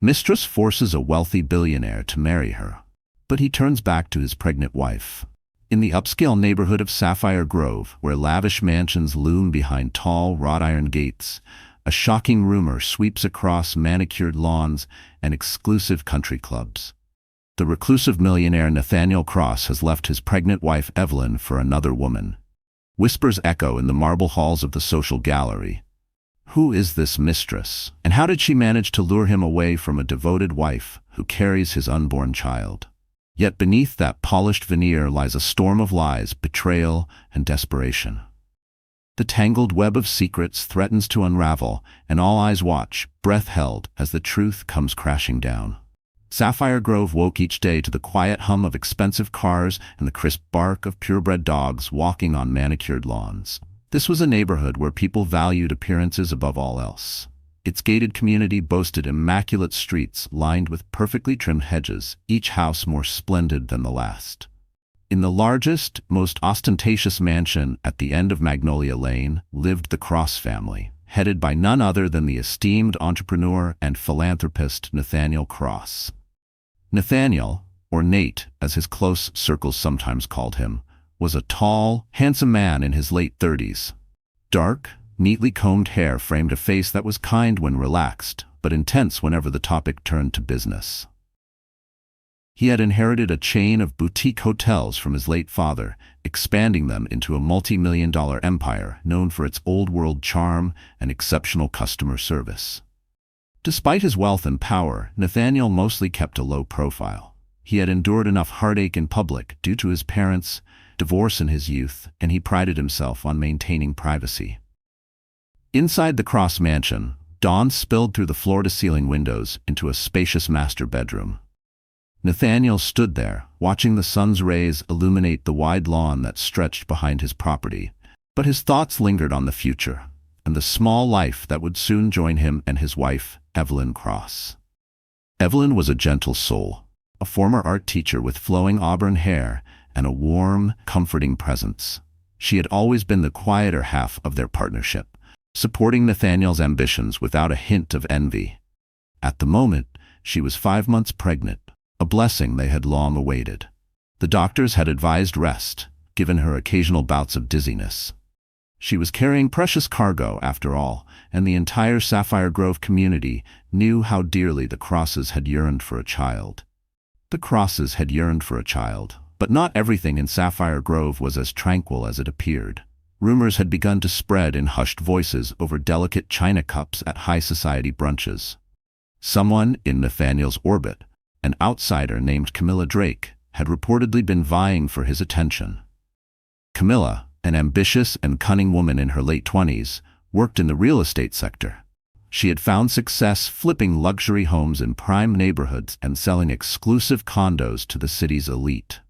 Mistress forces a wealthy billionaire to marry her, but he turns back to his pregnant wife. In the upscale neighborhood of Sapphire Grove, where lavish mansions loom behind tall wrought-iron gates, a shocking rumor sweeps across manicured lawns and exclusive country clubs. The reclusive millionaire Nathaniel Cross has left his pregnant wife Evelyn for another woman. Whispers echo in the marble halls of the social gallery. Who is this mistress, and how did she manage to lure him away from a devoted wife who carries his unborn child? Yet beneath that polished veneer lies a storm of lies, betrayal, and desperation. The tangled web of secrets threatens to unravel, and all eyes watch, breath held, as the truth comes crashing down. Sapphire Grove woke each day to the quiet hum of expensive cars and the crisp bark of purebred dogs walking on manicured lawns. This was a neighborhood where people valued appearances above all else. Its gated community boasted immaculate streets lined with perfectly trimmed hedges, each house more splendid than the last. In the largest, most ostentatious mansion at the end of Magnolia Lane lived the Cross family, headed by none other than the esteemed entrepreneur and philanthropist Nathaniel Cross. Nathaniel, or Nate as his close circles sometimes called him, was a tall, handsome man in his late 30s. Dark, neatly combed hair framed a face that was kind when relaxed, but intense whenever the topic turned to business. He had inherited a chain of boutique hotels from his late father, expanding them into a multi-million-dollar empire known for its old-world charm and exceptional customer service. Despite his wealth and power, Nathaniel mostly kept a low profile. He had endured enough heartache in public due to his parents' divorce in his youth, and he prided himself on maintaining privacy. Inside the Cross mansion, dawn spilled through the floor-to-ceiling windows into a spacious master bedroom. Nathaniel stood there, watching the sun's rays illuminate the wide lawn that stretched behind his property, but his thoughts lingered on the future and the small life that would soon join him and his wife, Evelyn Cross. Evelyn was a gentle soul, a former art teacher with flowing auburn hair and a warm, comforting presence. She had always been the quieter half of their partnership, supporting Nathaniel's ambitions without a hint of envy. At the moment, she was 5 months pregnant, a blessing they had long awaited. The doctors had advised rest, given her occasional bouts of dizziness. She was carrying precious cargo, after all, and the entire Sapphire Grove community knew how dearly the Crosses had yearned for a child. The Crosses had yearned for a child, but not everything in Sapphire Grove was as tranquil as it appeared. Rumors had begun to spread in hushed voices over delicate china cups at high society brunches. Someone in Nathaniel's orbit, an outsider named Camilla Drake, had reportedly been vying for his attention. Camilla, an ambitious and cunning woman in her late 20s, worked in the real estate sector. She had found success flipping luxury homes in prime neighborhoods and selling exclusive condos to the city's elite.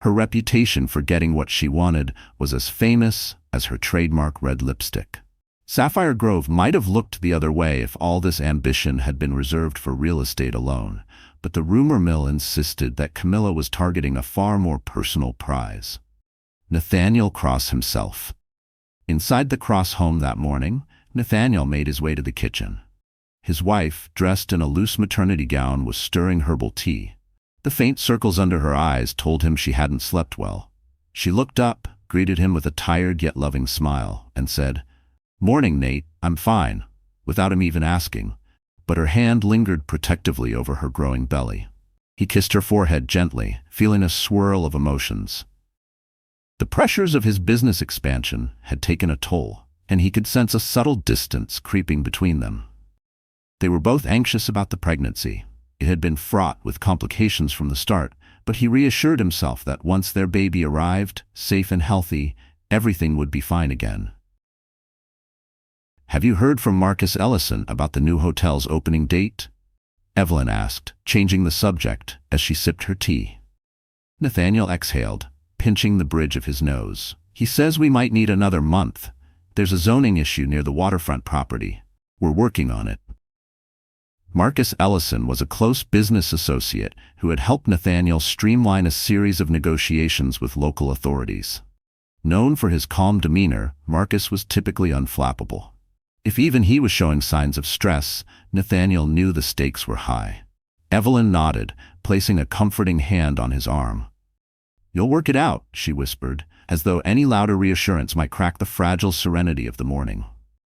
Her reputation for getting what she wanted was as famous as her trademark red lipstick. Sapphire Grove might have looked the other way if all this ambition had been reserved for real estate alone, but the rumor mill insisted that Camilla was targeting a far more personal prize: Nathaniel Cross himself. Inside the Cross home that morning, Nathaniel made his way to the kitchen. His wife, dressed in a loose maternity gown, was stirring herbal tea. The faint circles under her eyes told him she hadn't slept well. She looked up, greeted him with a tired yet loving smile, and said, "Morning, Nate, I'm fine," without him even asking, but her hand lingered protectively over her growing belly. He kissed her forehead gently, feeling a swirl of emotions. The pressures of his business expansion had taken a toll, and he could sense a subtle distance creeping between them. They were both anxious about the pregnancy. It had been fraught with complications from the start, but he reassured himself that once their baby arrived, safe and healthy, everything would be fine again. "Have you heard from Marcus Ellison about the new hotel's opening date?" Evelyn asked, changing the subject as she sipped her tea. Nathaniel exhaled, pinching the bridge of his nose. "He says we might need another month. There's a zoning issue near the waterfront property. We're working on it." Marcus Ellison was a close business associate who had helped Nathaniel streamline a series of negotiations with local authorities. Known for his calm demeanor, Marcus was typically unflappable. If even he was showing signs of stress, Nathaniel knew the stakes were high. Evelyn nodded, placing a comforting hand on his arm. "You'll work it out," she whispered, as though any louder reassurance might crack the fragile serenity of the morning.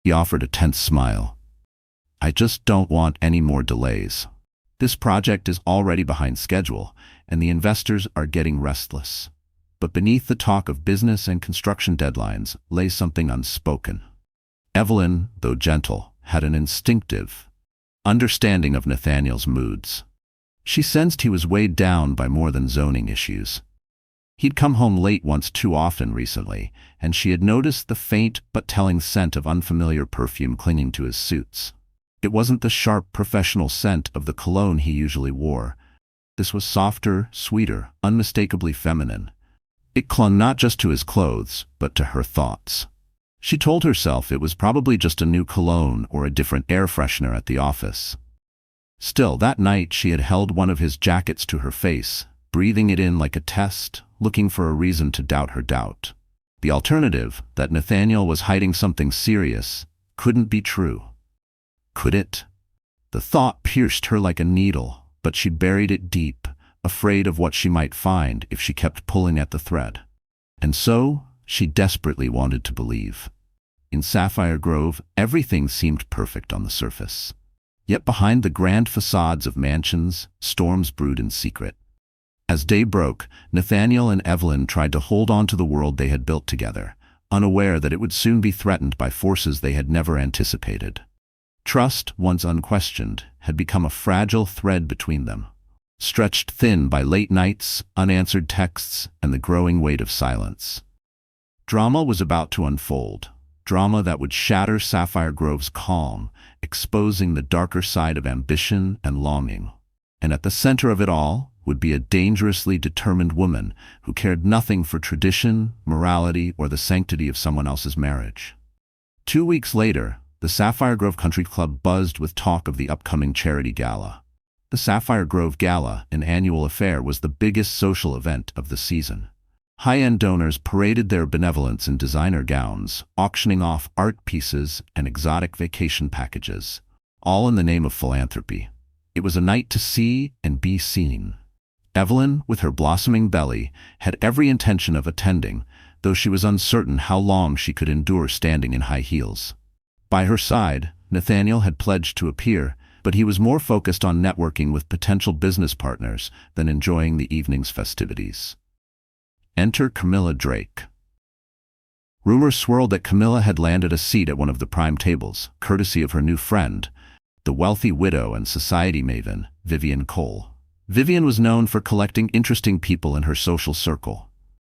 He offered a tense smile. "I just don't want any more delays. This project is already behind schedule, and the investors are getting restless." But beneath the talk of business and construction deadlines lay something unspoken. Evelyn, though gentle, had an instinctive understanding of Nathaniel's moods. She sensed he was weighed down by more than zoning issues. He'd come home late once too often recently, and she had noticed the faint but telling scent of unfamiliar perfume clinging to his suits. It wasn't the sharp professional scent of the cologne he usually wore. This was softer, sweeter, unmistakably feminine. It clung not just to his clothes, but to her thoughts. She told herself it was probably just a new cologne or a different air freshener at the office. Still, that night she had held one of his jackets to her face, breathing it in like a test, looking for a reason to doubt her doubt. The alternative, that Nathaniel was hiding something serious, couldn't be true. Could it? The thought pierced her like a needle, but she buried it deep, afraid of what she might find if she kept pulling at the thread. And so, she desperately wanted to believe. In Sapphire Grove, everything seemed perfect on the surface. Yet behind the grand facades of mansions, storms brewed in secret. As day broke, Nathaniel and Evelyn tried to hold on to the world they had built together, unaware that it would soon be threatened by forces they had never anticipated. Trust, once unquestioned, had become a fragile thread between them, stretched thin by late nights, unanswered texts, and the growing weight of silence. Drama was about to unfold, drama that would shatter Sapphire Grove's calm, exposing the darker side of ambition and longing. And at the center of it all would be a dangerously determined woman who cared nothing for tradition, morality, or the sanctity of someone else's marriage. 2 weeks later, the Sapphire Grove Country Club buzzed with talk of the upcoming charity gala. The Sapphire Grove Gala, an annual affair, was the biggest social event of the season. High-end donors paraded their benevolence in designer gowns, auctioning off art pieces and exotic vacation packages, all in the name of philanthropy. It was a night to see and be seen. Evelyn, with her blossoming belly, had every intention of attending, though she was uncertain how long she could endure standing in high heels. By her side, Nathaniel had pledged to appear, but he was more focused on networking with potential business partners than enjoying the evening's festivities. Enter Camilla Drake. Rumors swirled that Camilla had landed a seat at one of the prime tables, courtesy of her new friend, the wealthy widow and society maven, Vivian Cole. Vivian was known for collecting interesting people in her social circle.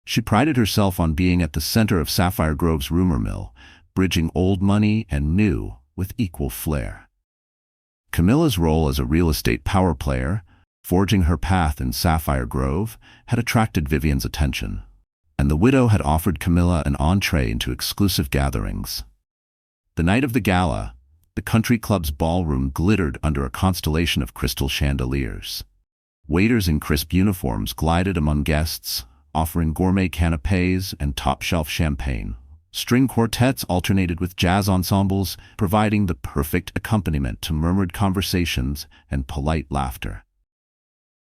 She prided herself on being at the center of Sapphire Grove's rumor mill, bridging old money and new with equal flair. Camilla's role as a real estate power player, forging her path in Sapphire Grove, had attracted Vivian's attention, and the widow had offered Camilla an entree into exclusive gatherings. The night of the gala, the country club's ballroom glittered under a constellation of crystal chandeliers. Waiters in crisp uniforms glided among guests, offering gourmet canapés and top-shelf champagne. String quartets alternated with jazz ensembles, providing the perfect accompaniment to murmured conversations and polite laughter.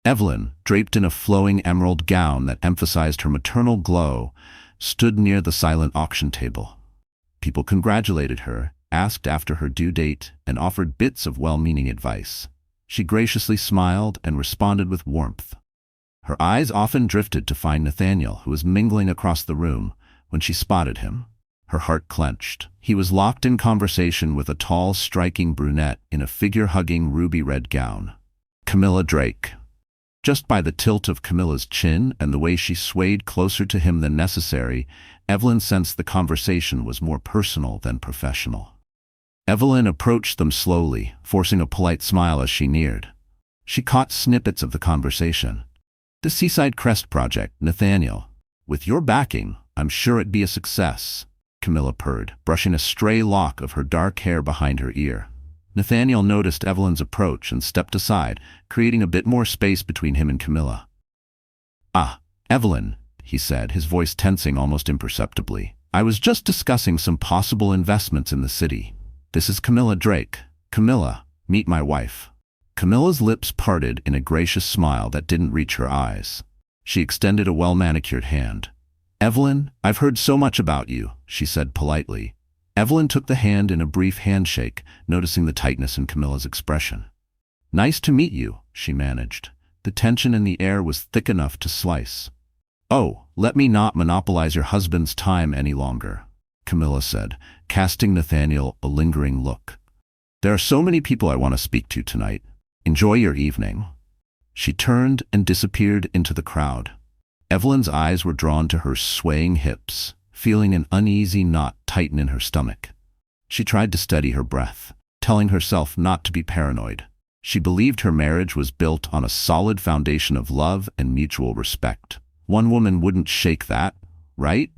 Evelyn, draped in a flowing emerald gown that emphasized her maternal glow, stood near the silent auction table. People congratulated her, asked after her due date, and offered bits of well-meaning advice. She graciously smiled and responded with warmth. Her eyes often drifted to find Nathaniel, who was mingling across the room. When she spotted him, her heart clenched. He was locked in conversation with a tall, striking brunette in a figure-hugging ruby-red gown. Camilla Drake. Just by the tilt of Camilla's chin and the way she swayed closer to him than necessary, Evelyn sensed the conversation was more personal than professional. Evelyn approached them slowly, forcing a polite smile as she neared. She caught snippets of the conversation. "The Seaside Crest Project, Nathaniel. With your backing, I'm sure it'd be a success," Camilla purred, brushing a stray lock of her dark hair behind her ear. Nathaniel noticed Evelyn's approach and stepped aside, creating a bit more space between him and Camilla. "Ah, Evelyn," he said, his voice tensing almost imperceptibly. "I was just discussing some possible investments in the city. This is Camilla Drake. Camilla, meet my wife." Camilla's lips parted in a gracious smile that didn't reach her eyes. She extended a well-manicured hand. "Evelyn, I've heard so much about you," she said politely. Evelyn took the hand in a brief handshake, noticing the tightness in Camilla's expression. "Nice to meet you," she managed. The tension in the air was thick enough to slice. "Oh, let me not monopolize your husband's time any longer," Camilla said, casting Nathaniel a lingering look. "There are so many people I want to speak to tonight. Enjoy your evening." She turned and disappeared into the crowd. Evelyn's eyes were drawn to her swaying hips, feeling an uneasy knot tighten in her stomach. She tried to steady her breath, telling herself not to be paranoid. She believed her marriage was built on a solid foundation of love and mutual respect. One woman wouldn't shake that, right?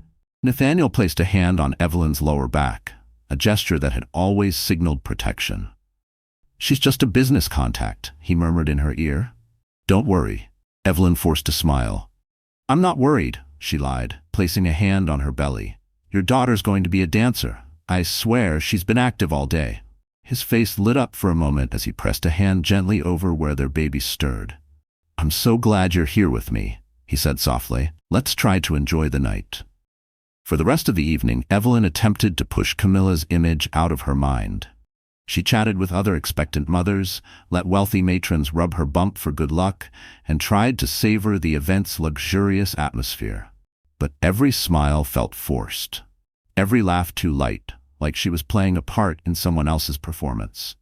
Nathaniel placed a hand on Evelyn's lower back, a gesture that had always signaled protection. "She's just a business contact," he murmured in her ear. "Don't worry," Evelyn forced a smile. "I'm not worried," she lied, placing a hand on her belly. "Your daughter's going to be a dancer. I swear she's been active all day." His face lit up for a moment as he pressed a hand gently over where their baby stirred. "I'm so glad you're here with me," he said softly. "Let's try to enjoy the night." For the rest of the evening, Evelyn attempted to push Camilla's image out of her mind. She chatted with other expectant mothers, let wealthy matrons rub her bump for good luck, and tried to savor the event's luxurious atmosphere. But every smile felt forced, every laugh too light, like she was playing a part in someone else's performance.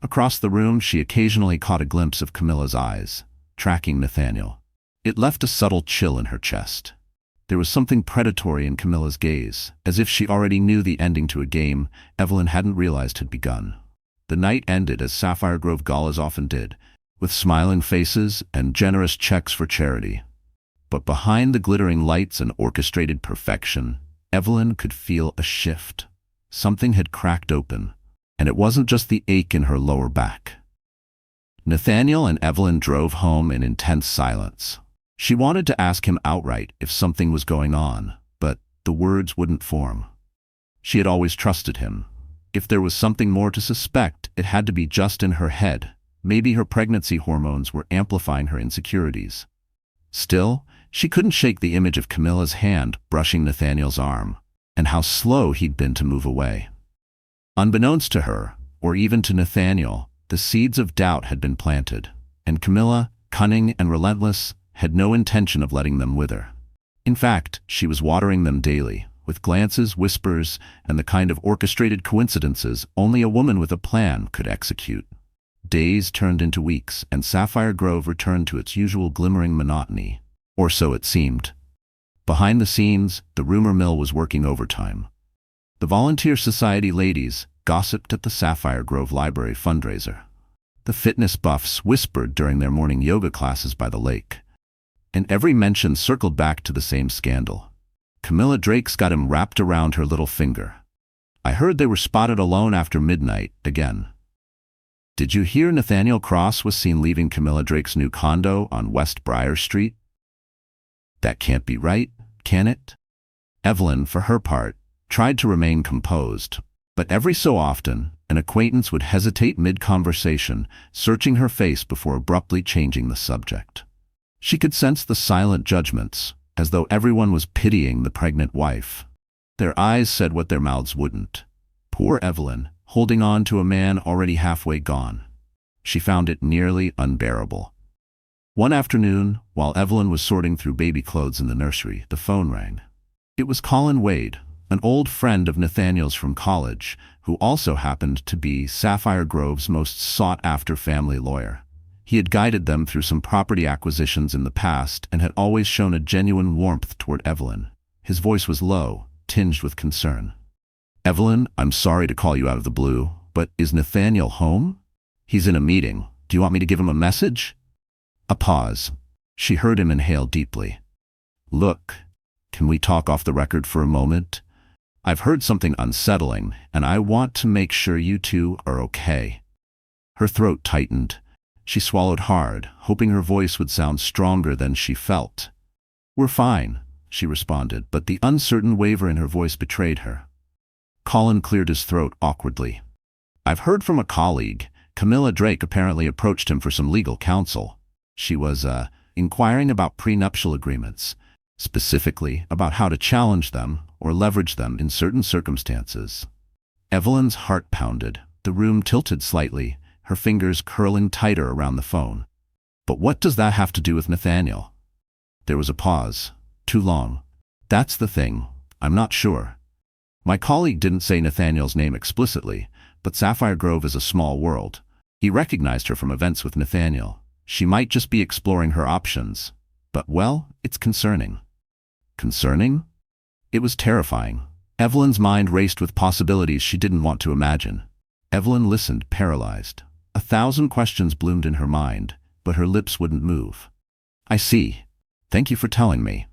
Across the room, she occasionally caught a glimpse of Camilla's eyes, tracking Nathaniel. It left a subtle chill in her chest. There was something predatory in Camilla's gaze, as if she already knew the ending to a game Evelyn hadn't realized had begun. The night ended as Sapphire Grove galas often did, with smiling faces and generous checks for charity. But behind the glittering lights and orchestrated perfection, Evelyn could feel a shift. Something had cracked open, and it wasn't just the ache in her lower back. Nathaniel and Evelyn drove home in intense silence. She wanted to ask him outright if something was going on, but the words wouldn't form. She had always trusted him. If there was something more to suspect, it had to be just in her head. Maybe her pregnancy hormones were amplifying her insecurities. Still, she couldn't shake the image of Camilla's hand brushing Nathaniel's arm, and how slow he'd been to move away. Unbeknownst to her, or even to Nathaniel, the seeds of doubt had been planted, and Camilla, cunning and relentless, had no intention of letting them wither. In fact, she was watering them daily, with glances, whispers, and the kind of orchestrated coincidences only a woman with a plan could execute. Days turned into weeks, and Sapphire Grove returned to its usual glimmering monotony, or so it seemed. Behind the scenes, the rumor mill was working overtime. The Volunteer Society ladies gossiped at the Sapphire Grove Library fundraiser. The fitness buffs whispered during their morning yoga classes by the lake. And every mention circled back to the same scandal. Camilla Drake's got him wrapped around her little finger. "I heard they were spotted alone after midnight again." "Did you hear Nathaniel Cross was seen leaving Camilla Drake's new condo on West Briar Street?" "That can't be right, can it?" Evelyn, for her part, tried to remain composed, but every so often, an acquaintance would hesitate mid-conversation, searching her face before abruptly changing the subject. She could sense the silent judgments, as though everyone was pitying the pregnant wife. Their eyes said what their mouths wouldn't. Poor Evelyn, holding on to a man already halfway gone. She found it nearly unbearable. One afternoon, while Evelyn was sorting through baby clothes in the nursery, the phone rang. It was Colin Wade, an old friend of Nathaniel's from college, who also happened to be Sapphire Grove's most sought-after family lawyer. He had guided them through some property acquisitions in the past and had always shown a genuine warmth toward Evelyn. His voice was low, tinged with concern. "Evelyn, I'm sorry to call you out of the blue, but is Nathaniel home? He's in a meeting. Do you want me to give him a message?" A pause. She heard him inhale deeply. "Look, can we talk off the record for a moment? I've heard something unsettling, and I want to make sure you two are okay." Her throat tightened. She swallowed hard, hoping her voice would sound stronger than she felt. "We're fine," she responded, but the uncertain waver in her voice betrayed her. Colin cleared his throat awkwardly. I've heard from a colleague. Camilla Drake apparently approached him for some legal counsel. She was, inquiring about prenuptial agreements, specifically about how to challenge them or leverage them in certain circumstances. Evelyn's heart pounded. The room tilted slightly, her fingers curling tighter around the phone. But what does that have to do with Nathaniel? There was a pause. Too long. That's the thing. I'm not sure. My colleague didn't say Nathaniel's name explicitly, but Sapphire Grove is a small world. He recognized her from events with Nathaniel. She might just be exploring her options. But, well, it's concerning. Concerning? It was terrifying. Evelyn's mind raced with possibilities she didn't want to imagine. Evelyn listened, paralyzed. 1,000 questions bloomed in her mind, but her lips wouldn't move. I see. Thank you for telling me.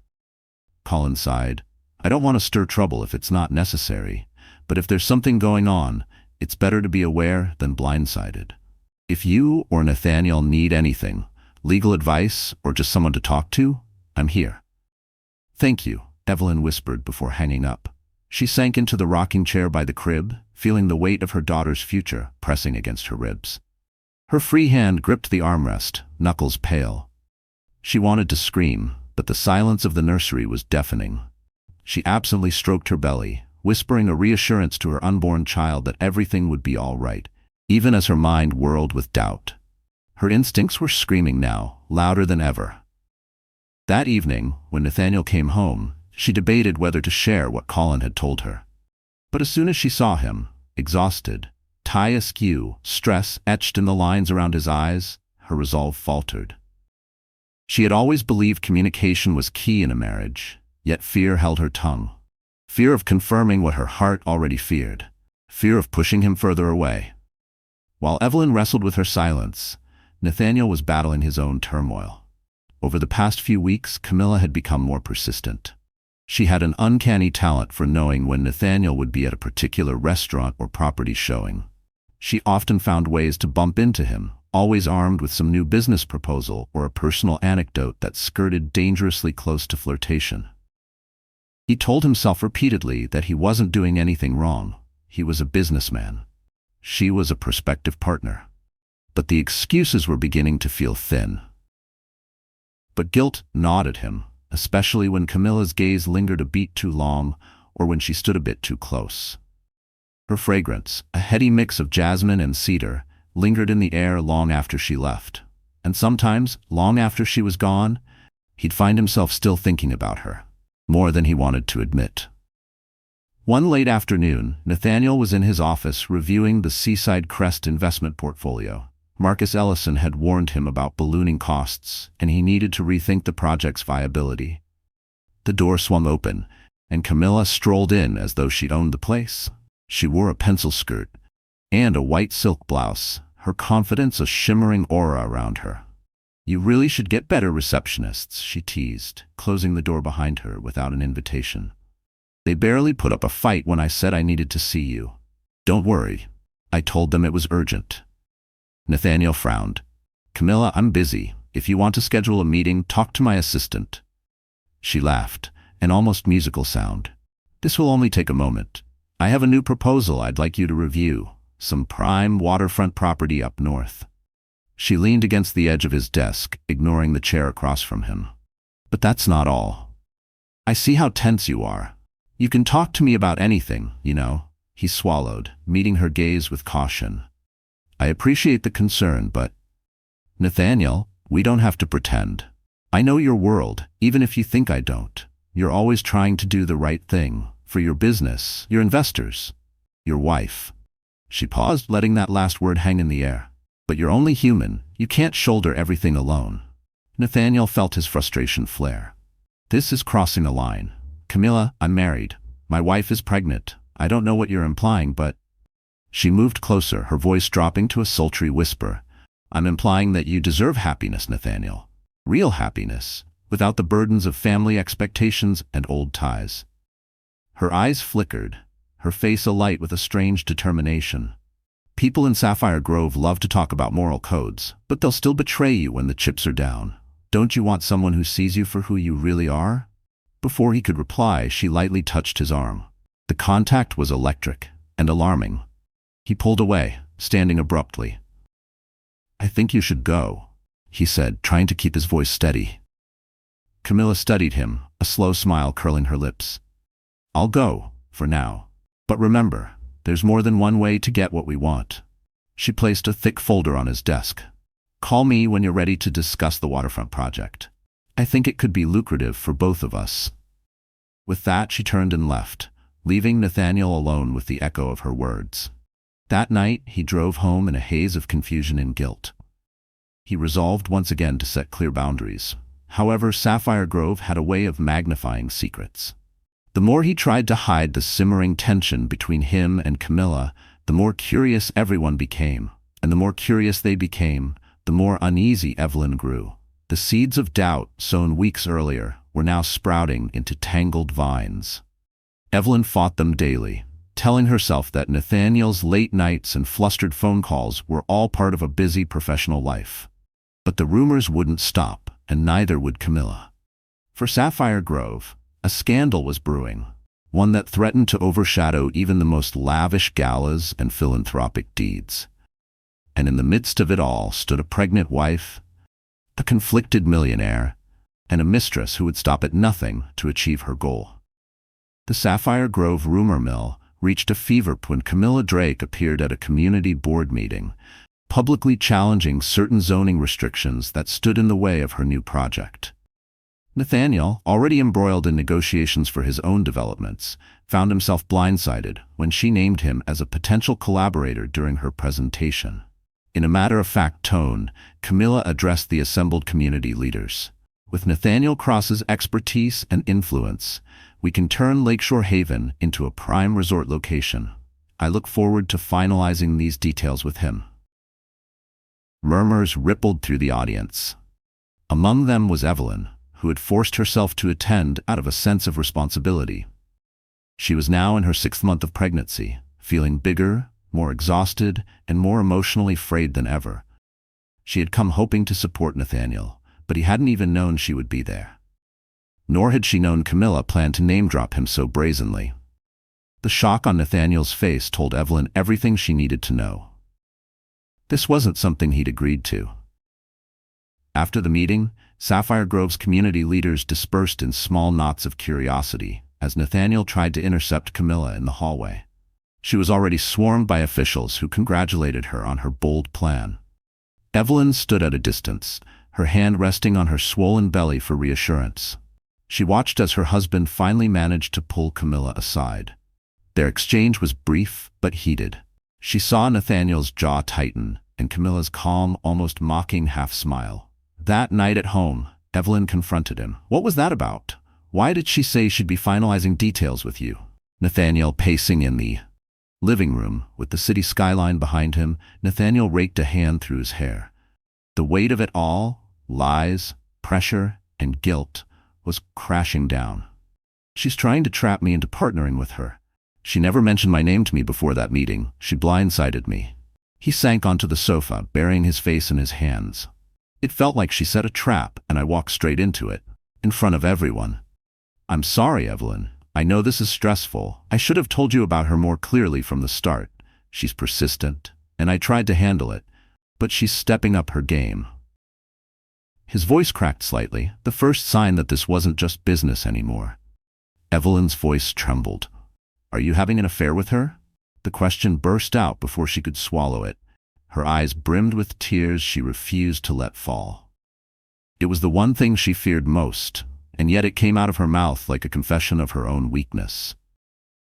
Colin sighed. I don't want to stir trouble if it's not necessary, but if there's something going on, it's better to be aware than blindsided. If you or Nathaniel need anything, legal advice or just someone to talk to, I'm here. Thank you, Evelyn whispered before hanging up. She sank into the rocking chair by the crib, feeling the weight of her daughter's future pressing against her ribs. Her free hand gripped the armrest, knuckles pale. She wanted to scream, but the silence of the nursery was deafening. She absently stroked her belly, whispering a reassurance to her unborn child that everything would be all right, even as her mind whirled with doubt. Her instincts were screaming now, louder than ever. That evening, when Nathaniel came home, she debated whether to share what Colin had told her. But as soon as she saw him, exhausted, tie askew, stress etched in the lines around his eyes, her resolve faltered. She had always believed communication was key in a marriage, yet fear held her tongue. Fear of confirming what her heart already feared. Fear of pushing him further away. While Evelyn wrestled with her silence, Nathaniel was battling his own turmoil. Over the past few weeks, Camilla had become more persistent. She had an uncanny talent for knowing when Nathaniel would be at a particular restaurant or property showing. She often found ways to bump into him, always armed with some new business proposal or a personal anecdote that skirted dangerously close to flirtation. He told himself repeatedly that he wasn't doing anything wrong. He was a businessman. She was a prospective partner. But the excuses were beginning to feel thin. But guilt gnawed at him, especially when Camilla's gaze lingered a beat too long or when she stood a bit too close. Her fragrance, a heady mix of jasmine and cedar, lingered in the air long after she left. And sometimes, long after she was gone, he'd find himself still thinking about her, more than he wanted to admit. One late afternoon, Nathaniel was in his office reviewing the Seaside Crest investment portfolio. Marcus Ellison had warned him about ballooning costs, and he needed to rethink the project's viability. The door swung open, and Camilla strolled in as though she'd owned the place. She wore a pencil skirt and a white silk blouse, her confidence a shimmering aura around her. You really should get better receptionists, she teased, closing the door behind her without an invitation. They barely put up a fight when I said I needed to see you. Don't worry. I told them it was urgent. Nathaniel frowned. Camilla, I'm busy. If you want to schedule a meeting, talk to my assistant. She laughed, an almost musical sound. This will only take a moment. I have a new proposal I'd like you to review. Some prime waterfront property up north. She leaned against the edge of his desk, ignoring the chair across from him. But that's not all. I see how tense you are. You can talk to me about anything, you know. He swallowed, meeting her gaze with caution. I appreciate the concern, but... Nathaniel, we don't have to pretend. I know your world, even if you think I don't. You're always trying to do the right thing. For your business, your investors, your wife. She paused, letting that last word hang in the air. But you're only human. You can't shoulder everything alone. Nathaniel felt his frustration flare. This is crossing a line. Camilla, I'm married. My wife is pregnant. I don't know what you're implying, but... She moved closer, her voice dropping to a sultry whisper. I'm implying that you deserve happiness, Nathaniel. Real happiness, without the burdens of family expectations and old ties. Her eyes flickered, her face alight with a strange determination. People in Sapphire Grove love to talk about moral codes, but they'll still betray you when the chips are down. Don't you want someone who sees you for who you really are? Before he could reply, she lightly touched his arm. The contact was electric and alarming. He pulled away, standing abruptly. "I think you should go," he said, trying to keep his voice steady. Camilla studied him, a slow smile curling her lips. "I'll go, for now. But remember, there's more than one way to get what we want." She placed a thick folder on his desk. "Call me when you're ready to discuss the waterfront project. I think it could be lucrative for both of us." With that, she turned and left, leaving Nathaniel alone with the echo of her words. That night, he drove home in a haze of confusion and guilt. He resolved once again to set clear boundaries. However, Sapphire Grove had a way of magnifying secrets. The more he tried to hide the simmering tension between him and Camilla, the more curious everyone became, and the more curious they became, the more uneasy Evelyn grew. The seeds of doubt, sown weeks earlier, were now sprouting into tangled vines. Evelyn fought them daily, telling herself that Nathaniel's late nights and flustered phone calls were all part of a busy professional life. But the rumors wouldn't stop, and neither would Camilla. For Sapphire Grove, a scandal was brewing, one that threatened to overshadow even the most lavish galas and philanthropic deeds. And in the midst of it all stood a pregnant wife, a conflicted millionaire, and a mistress who would stop at nothing to achieve her goal. The Sapphire Grove rumor mill reached a fever when Camilla Drake appeared at a community board meeting, publicly challenging certain zoning restrictions that stood in the way of her new project. Nathaniel, already embroiled in negotiations for his own developments, found himself blindsided when she named him as a potential collaborator during her presentation. In a matter-of-fact tone, Camilla addressed the assembled community leaders. "With Nathaniel Cross's expertise and influence, we can turn Lakeshore Haven into a prime resort location. I look forward to finalizing these details with him." Murmurs rippled through the audience. Among them was Evelyn, who had forced herself to attend out of a sense of responsibility. She was now in her 6th month of pregnancy, feeling bigger, more exhausted, and more emotionally frayed than ever. She had come hoping to support Nathaniel, but he hadn't even known she would be there. Nor had she known Camilla planned to name-drop him so brazenly. The shock on Nathaniel's face told Evelyn everything she needed to know. This wasn't something he'd agreed to. After the meeting, Sapphire Grove's community leaders dispersed in small knots of curiosity as Nathaniel tried to intercept Camilla in the hallway. She was already swarmed by officials who congratulated her on her bold plan. Evelyn stood at a distance, her hand resting on her swollen belly for reassurance. She watched as her husband finally managed to pull Camilla aside. Their exchange was brief but heated. She saw Nathaniel's jaw tighten and Camilla's calm, almost mocking half-smile. That night at home, Evelyn confronted him. "What was that about? Why did she say she'd be finalizing details with you?" Nathaniel pacing in the living room, with the city skyline behind him, Nathaniel raked a hand through his hair. The weight of it all, lies, pressure, and guilt, was crashing down. "She's trying to trap me into partnering with her. She never mentioned my name to me before that meeting. She blindsided me." He sank onto the sofa, burying his face in his hands. "It felt like she set a trap, and I walked straight into it, in front of everyone." "I'm sorry, Evelyn. I know this is stressful. I should have told you about her more clearly from the start. She's persistent, and I tried to handle it, but she's stepping up her game." His voice cracked slightly, the first sign that this wasn't just business anymore. Evelyn's voice trembled. "Are you having an affair with her?" The question burst out before she could swallow it. Her eyes brimmed with tears she refused to let fall. It was the one thing she feared most, and yet it came out of her mouth like a confession of her own weakness.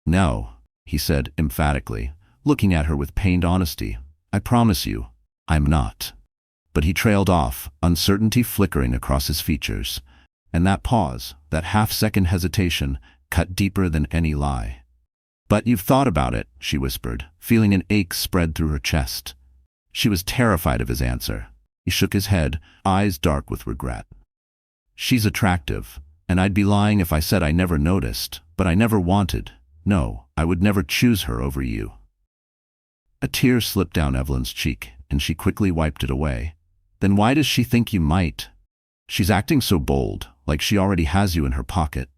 "No," he said emphatically, looking at her with pained honesty. "I promise you, I'm not." But he trailed off, uncertainty flickering across his features, and that pause, that half-second hesitation, cut deeper than any lie. "But you've thought about it," she whispered, feeling an ache spread through her chest. She was terrified of his answer. He shook his head, eyes dark with regret. "She's attractive, and I'd be lying if I said I never noticed, but I never wanted. No, I would never choose her over you." A tear slipped down Evelyn's cheek, and she quickly wiped it away. "Then why does she think you might? She's acting so bold, like she already has you in her pocket."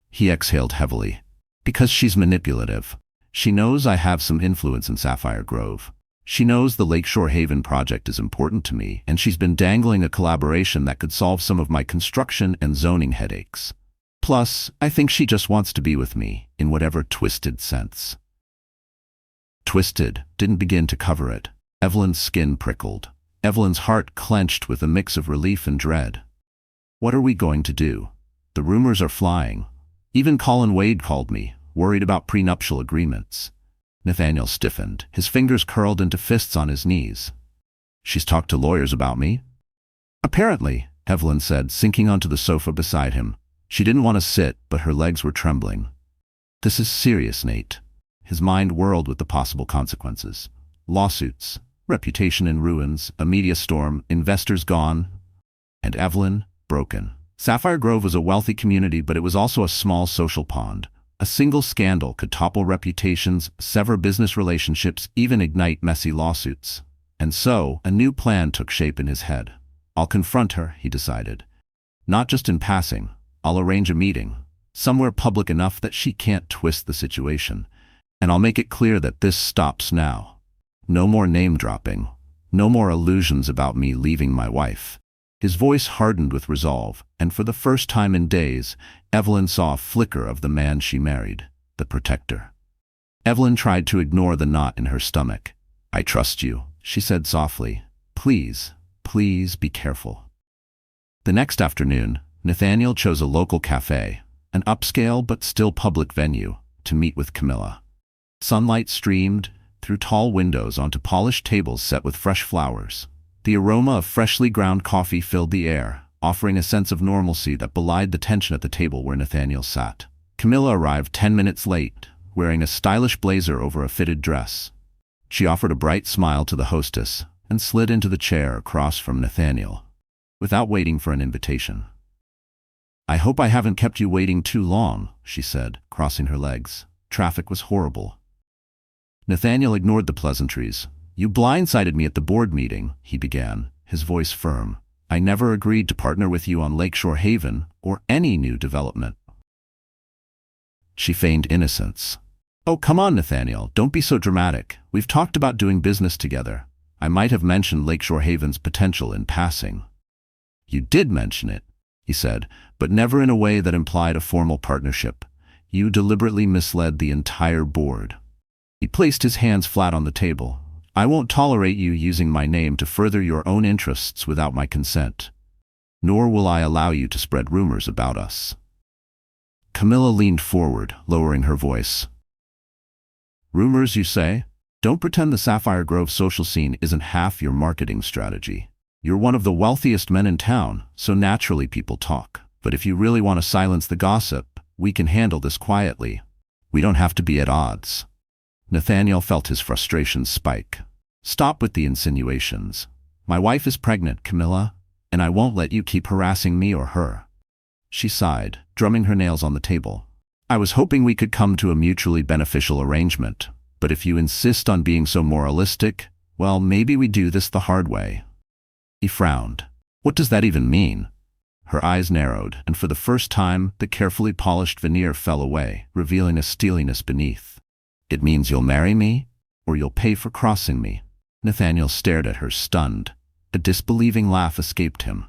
He exhaled heavily. "Because she's manipulative. She knows I have some influence in Sapphire Grove. She knows the Lakeshore Haven project is important to me, and she's been dangling a collaboration that could solve some of my construction and zoning headaches. Plus, I think she just wants to be with me, in whatever twisted sense. Twisted didn't begin to cover it. Evelyn's skin prickled. Evelyn's heart clenched with a mix of relief and dread. What are we going to do? The rumors are flying. Even Colin Wade called me, worried about prenuptial agreements. Nathaniel stiffened, his fingers curled into fists on his knees. She's talked to lawyers about me? Apparently, Evelyn said, sinking onto the sofa beside him. She didn't want to sit, but her legs were trembling. This is serious, Nate. His mind whirled with the possible consequences. Lawsuits, reputation in ruins, a media storm, investors gone, and Evelyn broken. Sapphire Grove was a wealthy community, but it was also a small social pond. A single scandal could topple reputations, sever business relationships, even ignite messy lawsuits. And so, a new plan took shape in his head. I'll confront her, he decided. Not just in passing. I'll arrange a meeting, somewhere public enough that she can't twist the situation. And I'll make it clear that this stops now. No more name-dropping. No more illusions about me leaving my wife. His voice hardened with resolve, and for the first time in days, Evelyn saw a flicker of the man she married, the protector. Evelyn tried to ignore the knot in her stomach. I trust you, she said softly. Please, please be careful. The next afternoon, Nathaniel chose a local cafe, an upscale but still public venue, to meet with Camilla. Sunlight streamed through tall windows onto polished tables set with fresh flowers. The aroma of freshly ground coffee filled the air, offering a sense of normalcy that belied the tension at the table where Nathaniel sat. Camilla arrived 10 minutes late, wearing a stylish blazer over a fitted dress. She offered a bright smile to the hostess and slid into the chair across from Nathaniel, without waiting for an invitation. I hope I haven't kept you waiting too long, she said, crossing her legs. Traffic was horrible. Nathaniel ignored the pleasantries. You blindsided me at the board meeting, he began, his voice firm. I never agreed to partner with you on Lakeshore Haven or any new development. She feigned innocence. Oh, come on, Nathaniel, don't be so dramatic. We've talked about doing business together. I might have mentioned Lakeshore Haven's potential in passing. You did mention it, he said, but never in a way that implied a formal partnership. You deliberately misled the entire board. He placed his hands flat on the table. I won't tolerate you using my name to further your own interests without my consent. Nor will I allow you to spread rumors about us. Camilla leaned forward, lowering her voice. Rumors, you say? Don't pretend the Sapphire Grove social scene isn't half your marketing strategy. You're one of the wealthiest men in town, so naturally people talk. But if you really want to silence the gossip, we can handle this quietly. We don't have to be at odds. Nathaniel felt his frustration spike. Stop with the insinuations. My wife is pregnant, Camilla, and I won't let you keep harassing me or her. She sighed, drumming her nails on the table. I was hoping we could come to a mutually beneficial arrangement, but if you insist on being so moralistic, well, maybe we do this the hard way. He frowned. What does that even mean? Her eyes narrowed, and for the first time, the carefully polished veneer fell away, revealing a steeliness beneath. It means you'll marry me, or you'll pay for crossing me. Nathaniel stared at her, stunned. A disbelieving laugh escaped him.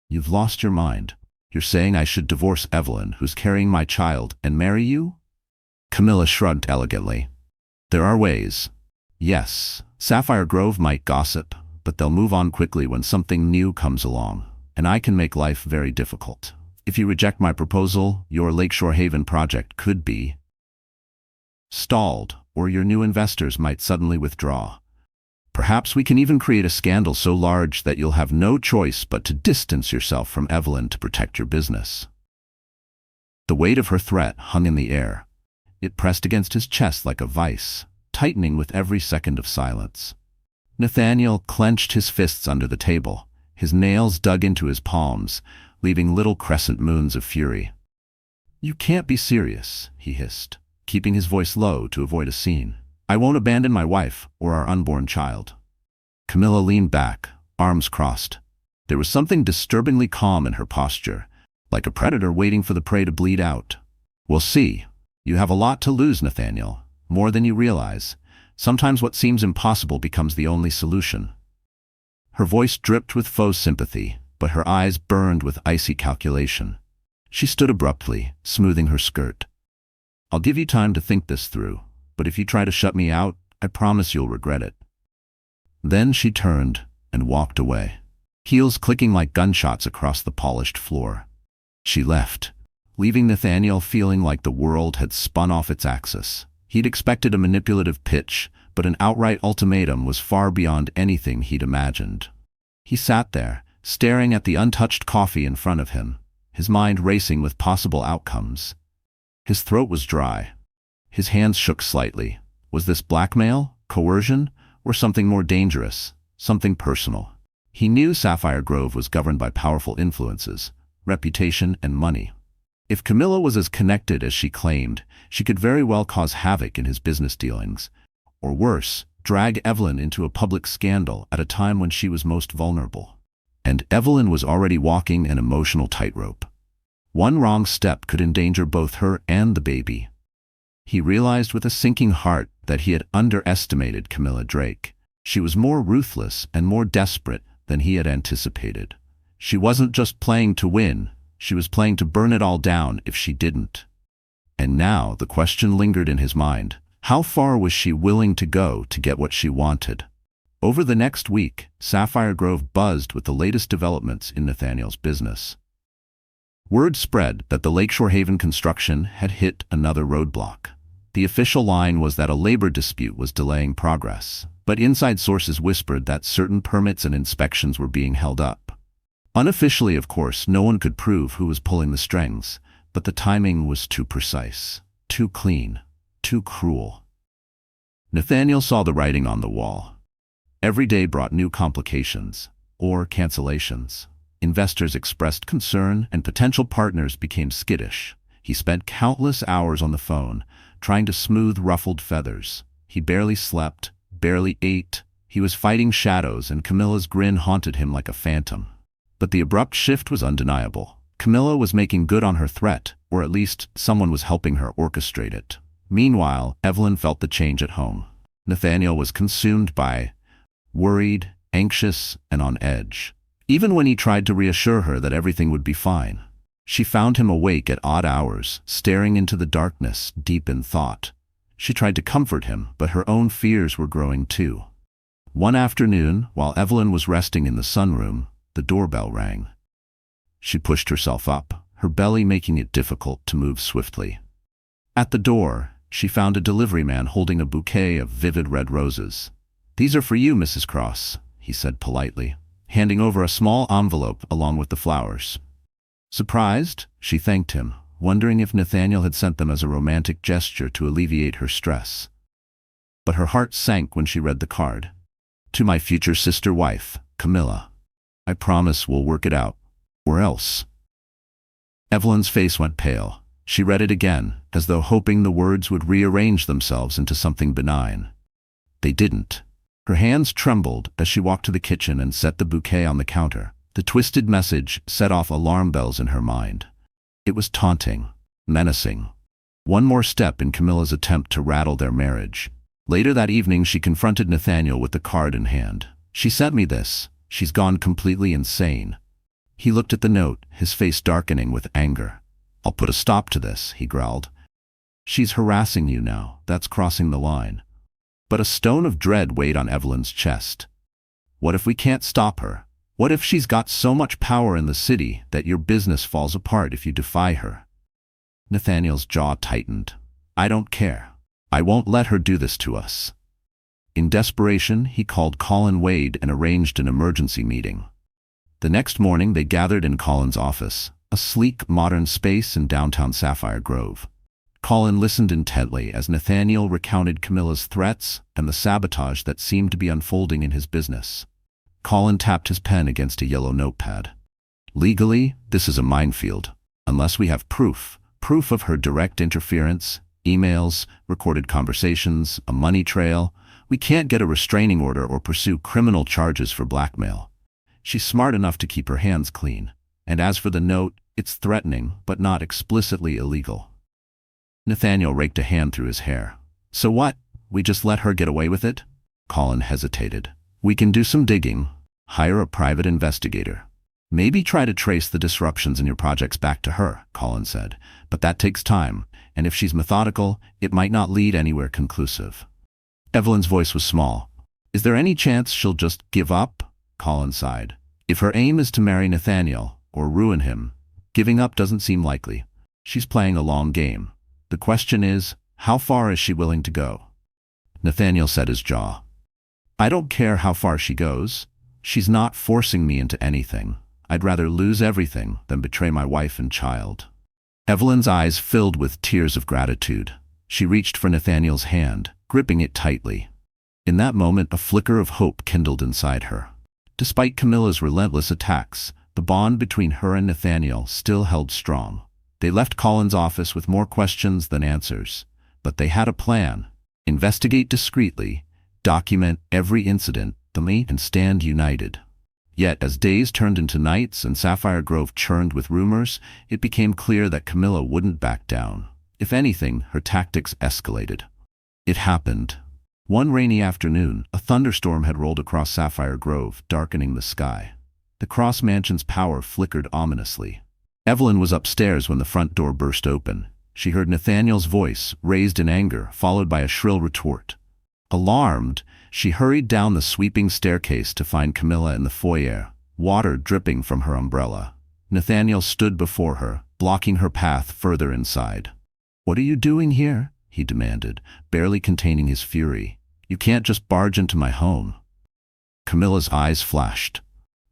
You've lost your mind. You're saying I should divorce Evelyn, who's carrying my child, and marry you? Camilla shrugged elegantly. There are ways. Yes, Sapphire Grove might gossip, but they'll move on quickly when something new comes along, and I can make life very difficult. If you reject my proposal, your Lakeshore Haven project could be stalled, or your new investors might suddenly withdraw. Perhaps we can even create a scandal so large that you'll have no choice but to distance yourself from Evelyn to protect your business. The weight of her threat hung in the air. It pressed against his chest like a vice, tightening with every second of silence. Nathaniel clenched his fists under the table, his nails dug into his palms, leaving little crescent moons of fury. You can't be serious, he hissed, keeping his voice low to avoid a scene. I won't abandon my wife or our unborn child. Camilla leaned back, arms crossed. There was something disturbingly calm in her posture, like a predator waiting for the prey to bleed out. We'll see. You have a lot to lose, Nathaniel, more than you realize. Sometimes what seems impossible becomes the only solution. Her voice dripped with faux sympathy, but her eyes burned with icy calculation. She stood abruptly, smoothing her skirt. I'll give you time to think this through, but if you try to shut me out, I promise you'll regret it. Then she turned and walked away, heels clicking like gunshots across the polished floor. She left, leaving Nathaniel feeling like the world had spun off its axis. He'd expected a manipulative pitch, but an outright ultimatum was far beyond anything he'd imagined. He sat there, staring at the untouched coffee in front of him, his mind racing with possible outcomes. His throat was dry. His hands shook slightly. Was this blackmail, coercion, or something more dangerous, something personal? He knew Sapphire Grove was governed by powerful influences, reputation, and money. If Camilla was as connected as she claimed, she could very well cause havoc in his business dealings, or worse, drag Evelyn into a public scandal at a time when she was most vulnerable. And Evelyn was already walking an emotional tightrope. One wrong step could endanger both her and the baby. He realized with a sinking heart that he had underestimated Camilla Drake. She was more ruthless and more desperate than he had anticipated. She wasn't just playing to win, she was playing to burn it all down if she didn't. And now the question lingered in his mind. How far was she willing to go to get what she wanted? Over the next week, Sapphire Grove buzzed with the latest developments in Nathaniel's business. Word spread that the Lakeshore Haven construction had hit another roadblock. The official line was that a labor dispute was delaying progress, but inside sources whispered that certain permits and inspections were being held up. Unofficially, of course, no one could prove who was pulling the strings, but the timing was too precise, too clean, too cruel. Nathaniel saw the writing on the wall. Every day brought new complications, or cancellations. Investors expressed concern, and potential partners became skittish. He spent countless hours on the phone, trying to smooth ruffled feathers. He barely slept, barely ate. He was fighting shadows, and Camilla's grin haunted him like a phantom. But the abrupt shift was undeniable. Camilla was making good on her threat, or at least someone was helping her orchestrate it. Meanwhile, Evelyn felt the change at home. Nathaniel was consumed by worried, anxious, and on edge. Even when he tried to reassure her that everything would be fine, she found him awake at odd hours, staring into the darkness, deep in thought. She tried to comfort him, but her own fears were growing too. One afternoon, while Evelyn was resting in the sunroom, the doorbell rang. She pushed herself up, her belly making it difficult to move swiftly. At the door, she found a delivery man holding a bouquet of vivid red roses. "These are for you, Mrs. Cross," he said politely, handing over a small envelope along with the flowers. Surprised, she thanked him, wondering if Nathaniel had sent them as a romantic gesture to alleviate her stress. But her heart sank when she read the card. "To my future sister-wife, Camilla. I promise we'll work it out, or else." Evelyn's face went pale. She read it again, as though hoping the words would rearrange themselves into something benign. They didn't. Her hands trembled as she walked to the kitchen and set the bouquet on the counter. The twisted message set off alarm bells in her mind. It was taunting, menacing. One more step in Camilla's attempt to rattle their marriage. Later that evening, she confronted Nathaniel with the card in hand. "She sent me this. She's gone completely insane." He looked at the note, his face darkening with anger. "I'll put a stop to this," he growled. "She's harassing you now. That's crossing the line." But a stone of dread weighed on Evelyn's chest. What if we can't stop her? What if she's got so much power in the city that your business falls apart if you defy her? Nathaniel's jaw tightened. "I don't care. I won't let her do this to us." In desperation, he called Colin Wade and arranged an emergency meeting. The next morning, they gathered in Colin's office, a sleek, modern space in downtown Sapphire Grove. Colin listened intently as Nathaniel recounted Camilla's threats and the sabotage that seemed to be unfolding in his business. Colin tapped his pen against a yellow notepad. "Legally, this is a minefield. Unless we have proof of her direct interference, emails, recorded conversations, a money trail, we can't get a restraining order or pursue criminal charges for blackmail. She's smart enough to keep her hands clean. And as for the note, it's threatening, but not explicitly illegal." Nathaniel raked a hand through his hair. "So what? we just let her get away with it? Colin hesitated. We can do some digging. Hire a private investigator. Maybe try to trace the disruptions in your projects back to her, Colin said. But that takes time, and if she's methodical, it might not lead anywhere conclusive. Evelyn's voice was small. Is there any chance she'll just give up? Colin sighed. If her aim is to marry Nathaniel, or ruin him, giving up doesn't seem likely. She's playing a long game. The question is, how far is she willing to go? Nathaniel set his jaw. I don't care how far she goes. She's not forcing me into anything. I'd rather lose everything than betray my wife and child. Evelyn's eyes filled with tears of gratitude. She reached for Nathaniel's hand, gripping it tightly. In that moment, a flicker of hope kindled inside her. Despite Camilla's relentless attacks, the bond between her and Nathaniel still held strong. They left Colin's office with more questions than answers, but they had a plan. Investigate discreetly, document every incident, and stand united. Yet, as days turned into nights and Sapphire Grove churned with rumors, it became clear that Camilla wouldn't back down. If anything, her tactics escalated. It happened. One rainy afternoon, a thunderstorm had rolled across Sapphire Grove, darkening the sky. The Cross mansion's power flickered ominously. Evelyn was upstairs when the front door burst open. She heard Nathaniel's voice, raised in anger, followed by a shrill retort. Alarmed, she hurried down the sweeping staircase to find Camilla in the foyer, water dripping from her umbrella. Nathaniel stood before her, blocking her path further inside. What are you doing here? He demanded, barely containing his fury. You can't just barge into my home. Camilla's eyes flashed.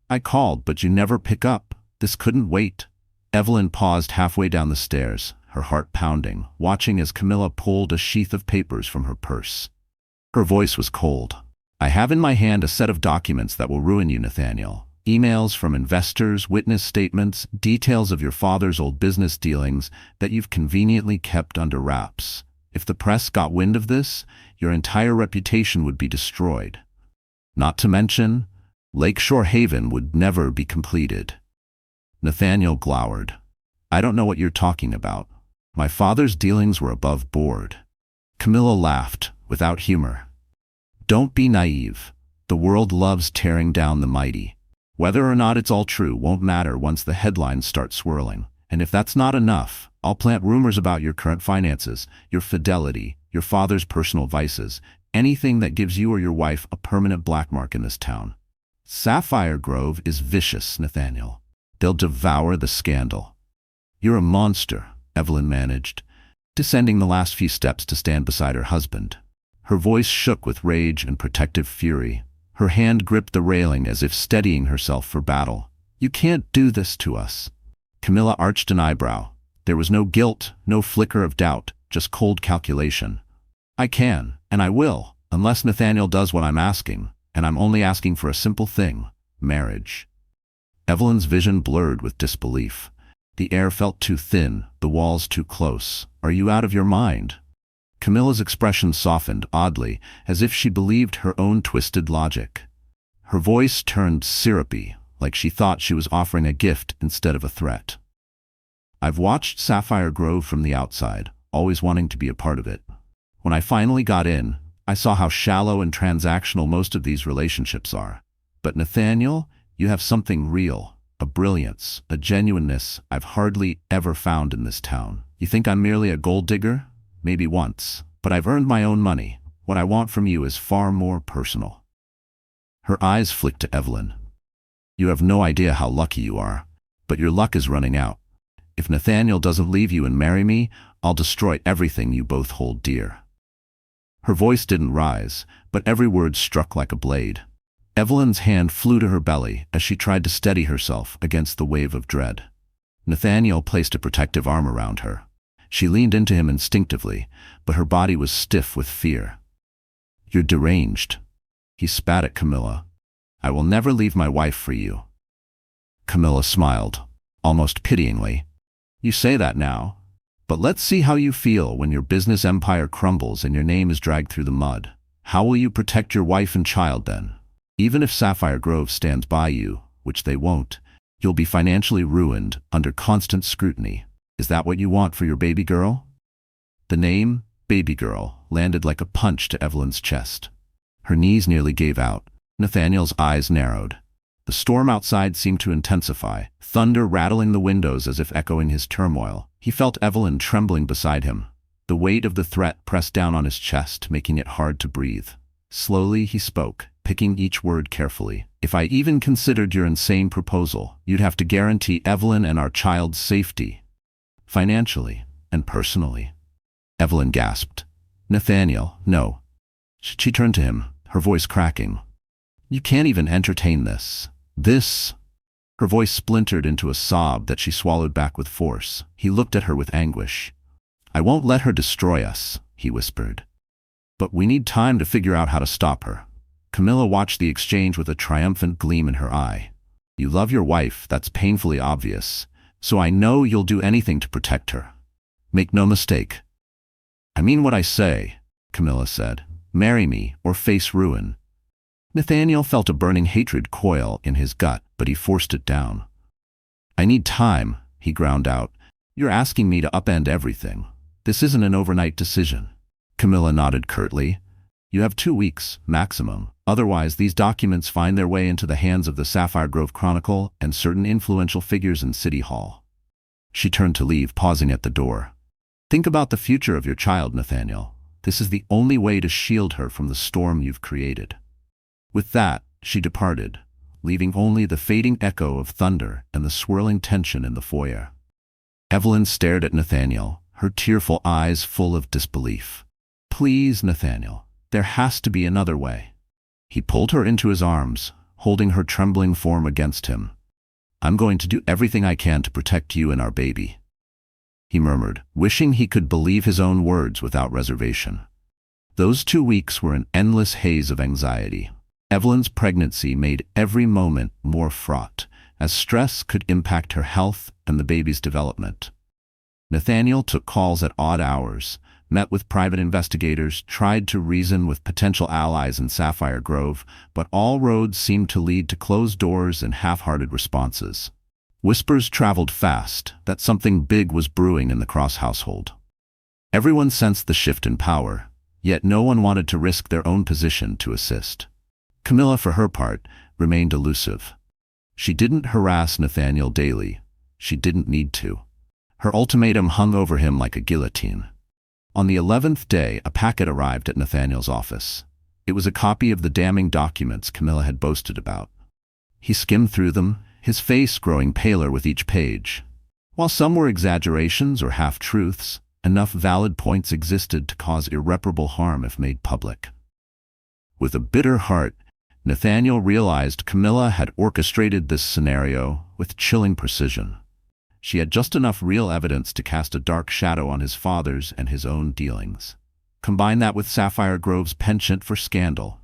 I called, but you never pick up. This couldn't wait. Evelyn paused halfway down the stairs, her heart pounding, watching as Camilla pulled a sheath of papers from her purse. Her voice was cold. I have in my hand a set of documents that will ruin you, Nathaniel. Emails from investors, witness statements, details of your father's old business dealings that you've conveniently kept under wraps. If the press got wind of this, your entire reputation would be destroyed. Not to mention, Lakeshore Haven would never be completed. Nathaniel glowered. I don't know what you're talking about. My father's dealings were above board. Camilla laughed, without humor. Don't be naive. The world loves tearing down the mighty. Whether or not it's all true won't matter once the headlines start swirling. And if that's not enough, I'll plant rumors about your current finances, your fidelity, your father's personal vices, anything that gives you or your wife a permanent black mark in this town. Sapphire Grove is vicious, Nathaniel. They'll devour the scandal. You're a monster, Evelyn managed, descending the last few steps to stand beside her husband. Her voice shook with rage and protective fury. Her hand gripped the railing as if steadying herself for battle. You can't do this to us. Camilla arched an eyebrow. There was no guilt, no flicker of doubt, just cold calculation. I can, and I will, unless Nathaniel does what I'm asking, and I'm only asking for a simple thing, marriage. Evelyn's vision blurred with disbelief. The air felt too thin, the walls too close. Are you out of your mind? Camilla's expression softened oddly, as if she believed her own twisted logic. Her voice turned syrupy, like she thought she was offering a gift instead of a threat. I've watched Sapphire Grove from the outside, always wanting to be a part of it. When I finally got in, I saw how shallow and transactional most of these relationships are. But Nathaniel, you have something real, a brilliance, a genuineness I've hardly ever found in this town. You think I'm merely a gold digger? Maybe once, but I've earned my own money. What I want from you is far more personal. Her eyes flicked to Evelyn. You have no idea how lucky you are, but your luck is running out. If Nathaniel doesn't leave you and marry me, I'll destroy everything you both hold dear. Her voice didn't rise, but every word struck like a blade. Evelyn's hand flew to her belly as she tried to steady herself against the wave of dread. Nathaniel placed a protective arm around her. She leaned into him instinctively, but her body was stiff with fear. You're deranged. He spat at Camilla. I will never leave my wife for you. Camilla smiled, almost pityingly. You say that now, but let's see how you feel when your business empire crumbles and your name is dragged through the mud. How will you protect your wife and child then? Even if Sapphire Grove stands by you, which they won't, you'll be financially ruined under constant scrutiny. Is that what you want for your baby girl? The name, "Baby girl," landed like a punch to Evelyn's chest. Her knees nearly gave out. Nathaniel's eyes narrowed. The storm outside seemed to intensify, thunder rattling the windows as if echoing his turmoil. He felt Evelyn trembling beside him. The weight of the threat pressed down on his chest, making it hard to breathe. Slowly he spoke, picking each word carefully. "If I even considered your insane proposal, you'd have to guarantee Evelyn and our child's safety. Financially and personally." Evelyn gasped. "Nathaniel, no." She turned to him, her voice cracking. "You can't even entertain this. This." Her voice splintered into a sob that she swallowed back with force. He looked at her with anguish. "I won't let her destroy us," he whispered. "But we need time to figure out how to stop her." Camilla watched the exchange with a triumphant gleam in her eye. "You love your wife, that's painfully obvious, so I know you'll do anything to protect her. Make no mistake." "I mean what I say," Camilla said. "Marry me or face ruin." Nathaniel felt a burning hatred coil in his gut, but he forced it down. "I need time," he ground out. "You're asking me to upend everything. This isn't an overnight decision." Camilla nodded curtly. "You have 2 weeks, maximum. Otherwise, these documents find their way into the hands of the Sapphire Grove Chronicle and certain influential figures in City Hall." She turned to leave, pausing at the door. "Think about the future of your child, Nathaniel. This is the only way to shield her from the storm you've created." With that, she departed, leaving only the fading echo of thunder and the swirling tension in the foyer. Evelyn stared at Nathaniel, her tearful eyes full of disbelief. "Please, Nathaniel, there has to be another way." He pulled her into his arms, holding her trembling form against him. "I'm going to do everything I can to protect you and our baby," he murmured, wishing he could believe his own words without reservation. Those 2 weeks were an endless haze of anxiety. Evelyn's pregnancy made every moment more fraught, as stress could impact her health and the baby's development. Nathaniel took calls at odd hours, met with private investigators, tried to reason with potential allies in Sapphire Grove, but all roads seemed to lead to closed doors and half-hearted responses. Whispers traveled fast that something big was brewing in the Cross household. Everyone sensed the shift in power, yet no one wanted to risk their own position to assist. Camilla, for her part, remained elusive. She didn't harass Nathaniel daily. She didn't need to. Her ultimatum hung over him like a guillotine. On the 11th day, a packet arrived at Nathaniel's office. It was a copy of the damning documents Camilla had boasted about. He skimmed through them, his face growing paler with each page. While some were exaggerations or half-truths, enough valid points existed to cause irreparable harm if made public. With a bitter heart, Nathaniel realized Camilla had orchestrated this scenario with chilling precision. She had just enough real evidence to cast a dark shadow on his father's and his own dealings. Combine that with Sapphire Grove's penchant for scandal,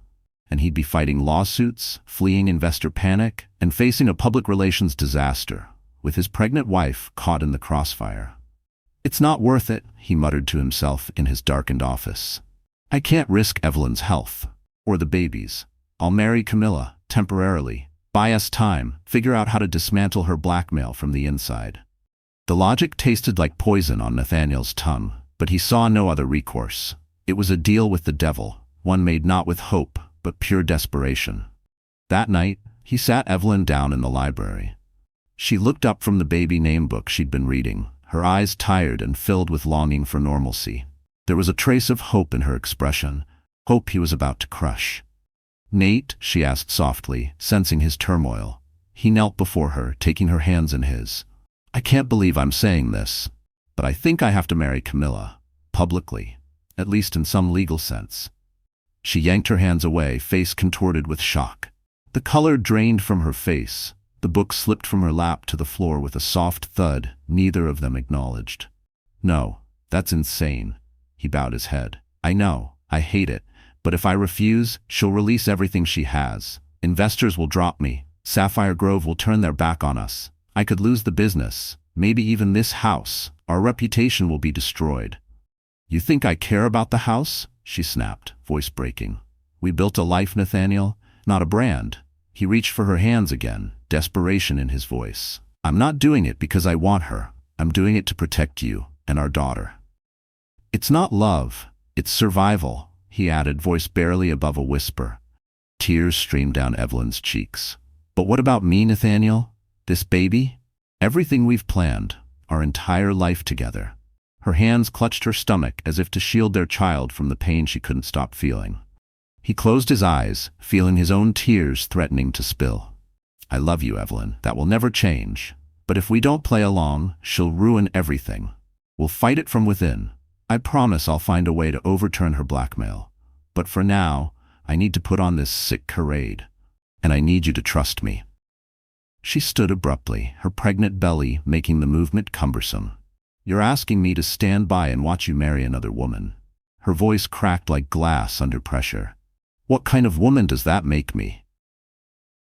and he'd be fighting lawsuits, fleeing investor panic, and facing a public relations disaster, with his pregnant wife caught in the crossfire. "It's not worth it," he muttered to himself in his darkened office. "I can't risk Evelyn's health, or the baby's. I'll marry Camilla, temporarily, buy us time, figure out how to dismantle her blackmail from the inside." The logic tasted like poison on Nathaniel's tongue, but he saw no other recourse. It was a deal with the devil, one made not with hope, but pure desperation. That night, he sat Evelyn down in the library. She looked up from the baby name book she'd been reading, her eyes tired and filled with longing for normalcy. There was a trace of hope in her expression, hope he was about to crush. "Nate?" she asked softly, sensing his turmoil. He knelt before her, taking her hands in his. "I can't believe I'm saying this, but I think I have to marry Camilla, publicly, at least in some legal sense." She yanked her hands away, face contorted with shock. The color drained from her face. The book slipped from her lap to the floor with a soft thud neither of them acknowledged. "No, that's insane." He bowed his head. "I know, I hate it, but if I refuse, she'll release everything she has. Investors will drop me. Sapphire Grove will turn their back on us. I could lose the business, maybe even this house. Our reputation will be destroyed." "You think I care about the house?" she snapped, voice breaking. "We built a life, Nathaniel, not a brand." He reached for her hands again, desperation in his voice. "I'm not doing it because I want her. I'm doing it to protect you and our daughter." "It's not love," It's survival, he added, voice barely above a whisper. Tears streamed down Evelyn's cheeks. But what about me, Nathaniel? This baby? Everything we've planned, our entire life together. Her hands clutched her stomach as if to shield their child from the pain she couldn't stop feeling. He closed his eyes, feeling his own tears threatening to spill. I love you, Evelyn. That will never change. But if we don't play along, she'll ruin everything. We'll fight it from within. I promise I'll find a way to overturn her blackmail. But for now, I need to put on this sick charade. And I need you to trust me. She stood abruptly, her pregnant belly making the movement cumbersome. You're asking me to stand by and watch you marry another woman. Her voice cracked like glass under pressure. What kind of woman does that make me?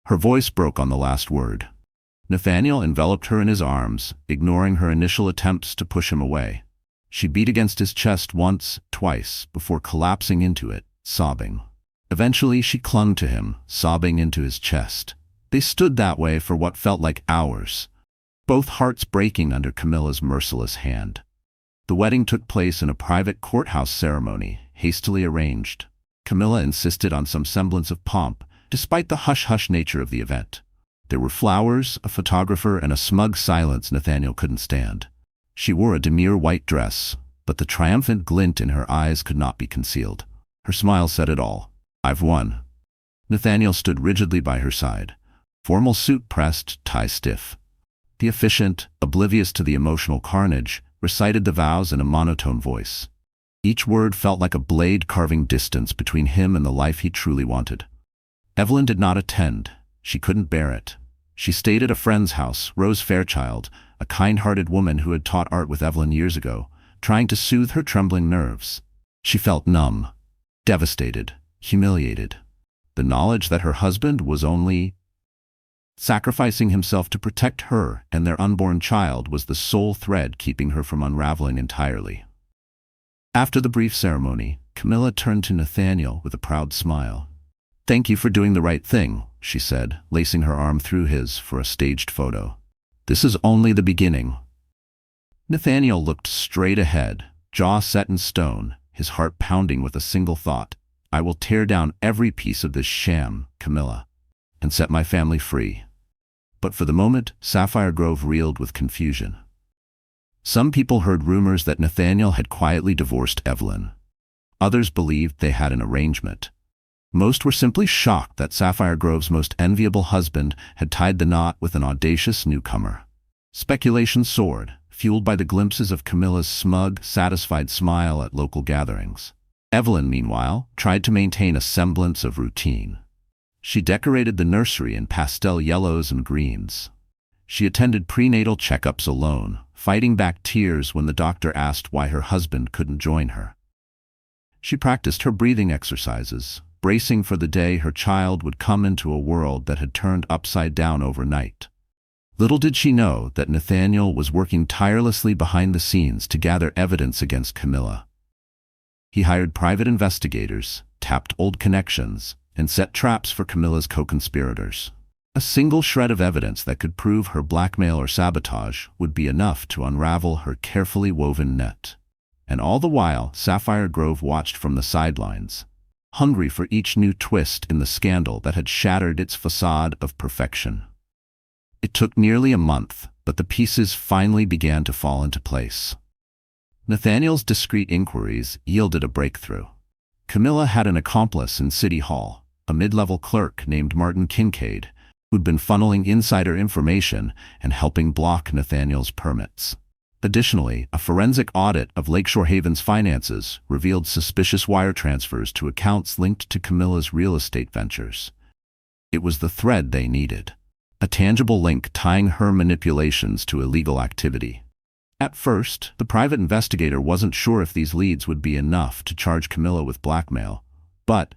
Her voice broke on the last word. Nathaniel enveloped her in his arms, ignoring her initial attempts to push him away. She beat against his chest once, twice, before collapsing into it, sobbing. Eventually she clung to him, sobbing into his chest. They stood that way for what felt like hours, both hearts breaking under Camilla's merciless hand. The wedding took place in a private courthouse ceremony, hastily arranged. Camilla insisted on some semblance of pomp, despite the hush-hush nature of the event. There were flowers, a photographer, and a smug silence Nathaniel couldn't stand. She wore a demure white dress, but the triumphant glint in her eyes could not be concealed. Her smile said it all. I've won. Nathaniel stood rigidly by her side. Formal suit pressed, tie stiff. The officiant, oblivious to the emotional carnage, recited the vows in a monotone voice. Each word felt like a blade carving distance between him and the life he truly wanted. Evelyn did not attend. She couldn't bear it. She stayed at a friend's house, Rose Fairchild, a kind-hearted woman who had taught art with Evelyn years ago, trying to soothe her trembling nerves. She felt numb, devastated, humiliated. The knowledge that her husband was only sacrificing himself to protect her and their unborn child was the sole thread keeping her from unraveling entirely. After the brief ceremony, Camilla turned to Nathaniel with a proud smile. Thank you for doing the right thing, she said, lacing her arm through his for a staged photo. This is only the beginning. Nathaniel looked straight ahead, jaw set in stone, his heart pounding with a single thought. I will tear down every piece of this sham, Camilla, and set my family free. But for the moment, Sapphire Grove reeled with confusion. Some people heard rumors that Nathaniel had quietly divorced Evelyn. Others believed they had an arrangement. Most were simply shocked that Sapphire Grove's most enviable husband had tied the knot with an audacious newcomer. Speculation soared, fueled by the glimpses of Camilla's smug, satisfied smile at local gatherings. Evelyn, meanwhile, tried to maintain a semblance of routine. She decorated the nursery in pastel yellows and greens. She attended prenatal checkups alone, fighting back tears when the doctor asked why her husband couldn't join her. She practiced her breathing exercises, bracing for the day her child would come into a world that had turned upside down overnight. Little did she know that Nathaniel was working tirelessly behind the scenes to gather evidence against Camilla. He hired private investigators, tapped old connections, and set traps for Camilla's co-conspirators. A single shred of evidence that could prove her blackmail or sabotage would be enough to unravel her carefully woven net. And all the while, Sapphire Grove watched from the sidelines, hungry for each new twist in the scandal that had shattered its facade of perfection. It took nearly a month, but the pieces finally began to fall into place. Nathaniel's discreet inquiries yielded a breakthrough. Camilla had an accomplice in City Hall, a mid-level clerk named Martin Kincaid, who'd been funneling insider information and helping block Nathaniel's permits. Additionally, a forensic audit of Lakeshore Haven's finances revealed suspicious wire transfers to accounts linked to Camilla's real estate ventures. It was the thread they needed, a tangible link tying her manipulations to illegal activity. At first, the private investigator wasn't sure if these leads would be enough to charge Camilla with blackmail, but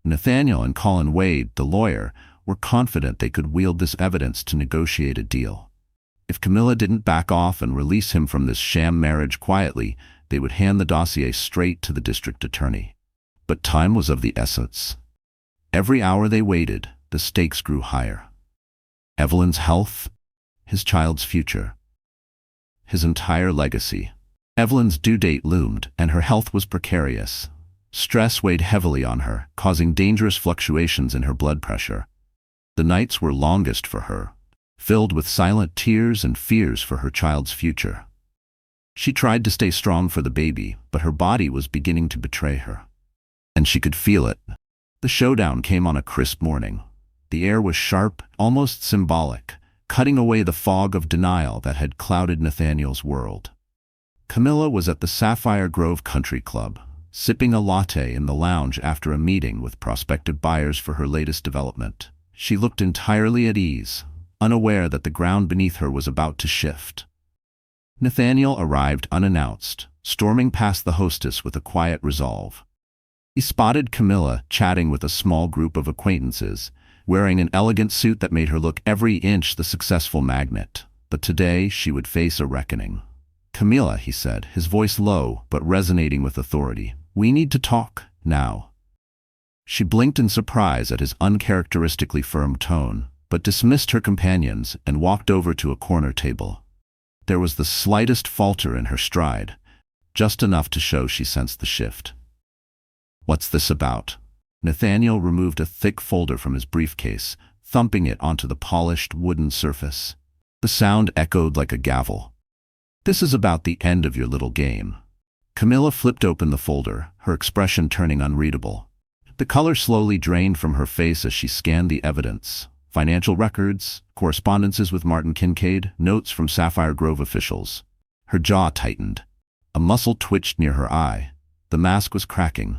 Nathaniel and Colin Wade, the lawyer, were confident they could wield this evidence to negotiate a deal. If Camilla didn't back off and release him from this sham marriage quietly, they would hand the dossier straight to the district attorney. But time was of the essence. Every hour they waited, the stakes grew higher. Evelyn's health, his child's future, his entire legacy. Evelyn's due date loomed, and her health was precarious. Stress weighed heavily on her, causing dangerous fluctuations in her blood pressure. The nights were longest for her, filled with silent tears and fears for her child's future. She tried to stay strong for the baby, but her body was beginning to betray her. And she could feel it. The showdown came on a crisp morning. The air was sharp, almost symbolic, cutting away the fog of denial that had clouded Nathaniel's world. Camilla was at the Sapphire Grove Country Club, sipping a latte in the lounge after a meeting with prospective buyers for her latest development. She looked entirely at ease, unaware that the ground beneath her was about to shift. Nathaniel arrived unannounced, storming past the hostess with a quiet resolve. He spotted Camilla chatting with a small group of acquaintances, wearing an elegant suit that made her look every inch the successful magnate. But today she would face a reckoning. "Camilla," he said, his voice low but resonating with authority, "we need to talk, now." She blinked in surprise at his uncharacteristically firm tone, but dismissed her companions and walked over to a corner table. There was the slightest falter in her stride, just enough to show she sensed the shift. "What's this about?" Nathaniel removed a thick folder from his briefcase, thumping it onto the polished wooden surface. The sound echoed like a gavel. "This is about the end of your little game." Camilla flipped open the folder, her expression turning unreadable. The color slowly drained from her face as she scanned the evidence. Financial records, correspondences with Martin Kincaid, notes from Sapphire Grove officials. Her jaw tightened. A muscle twitched near her eye. The mask was cracking.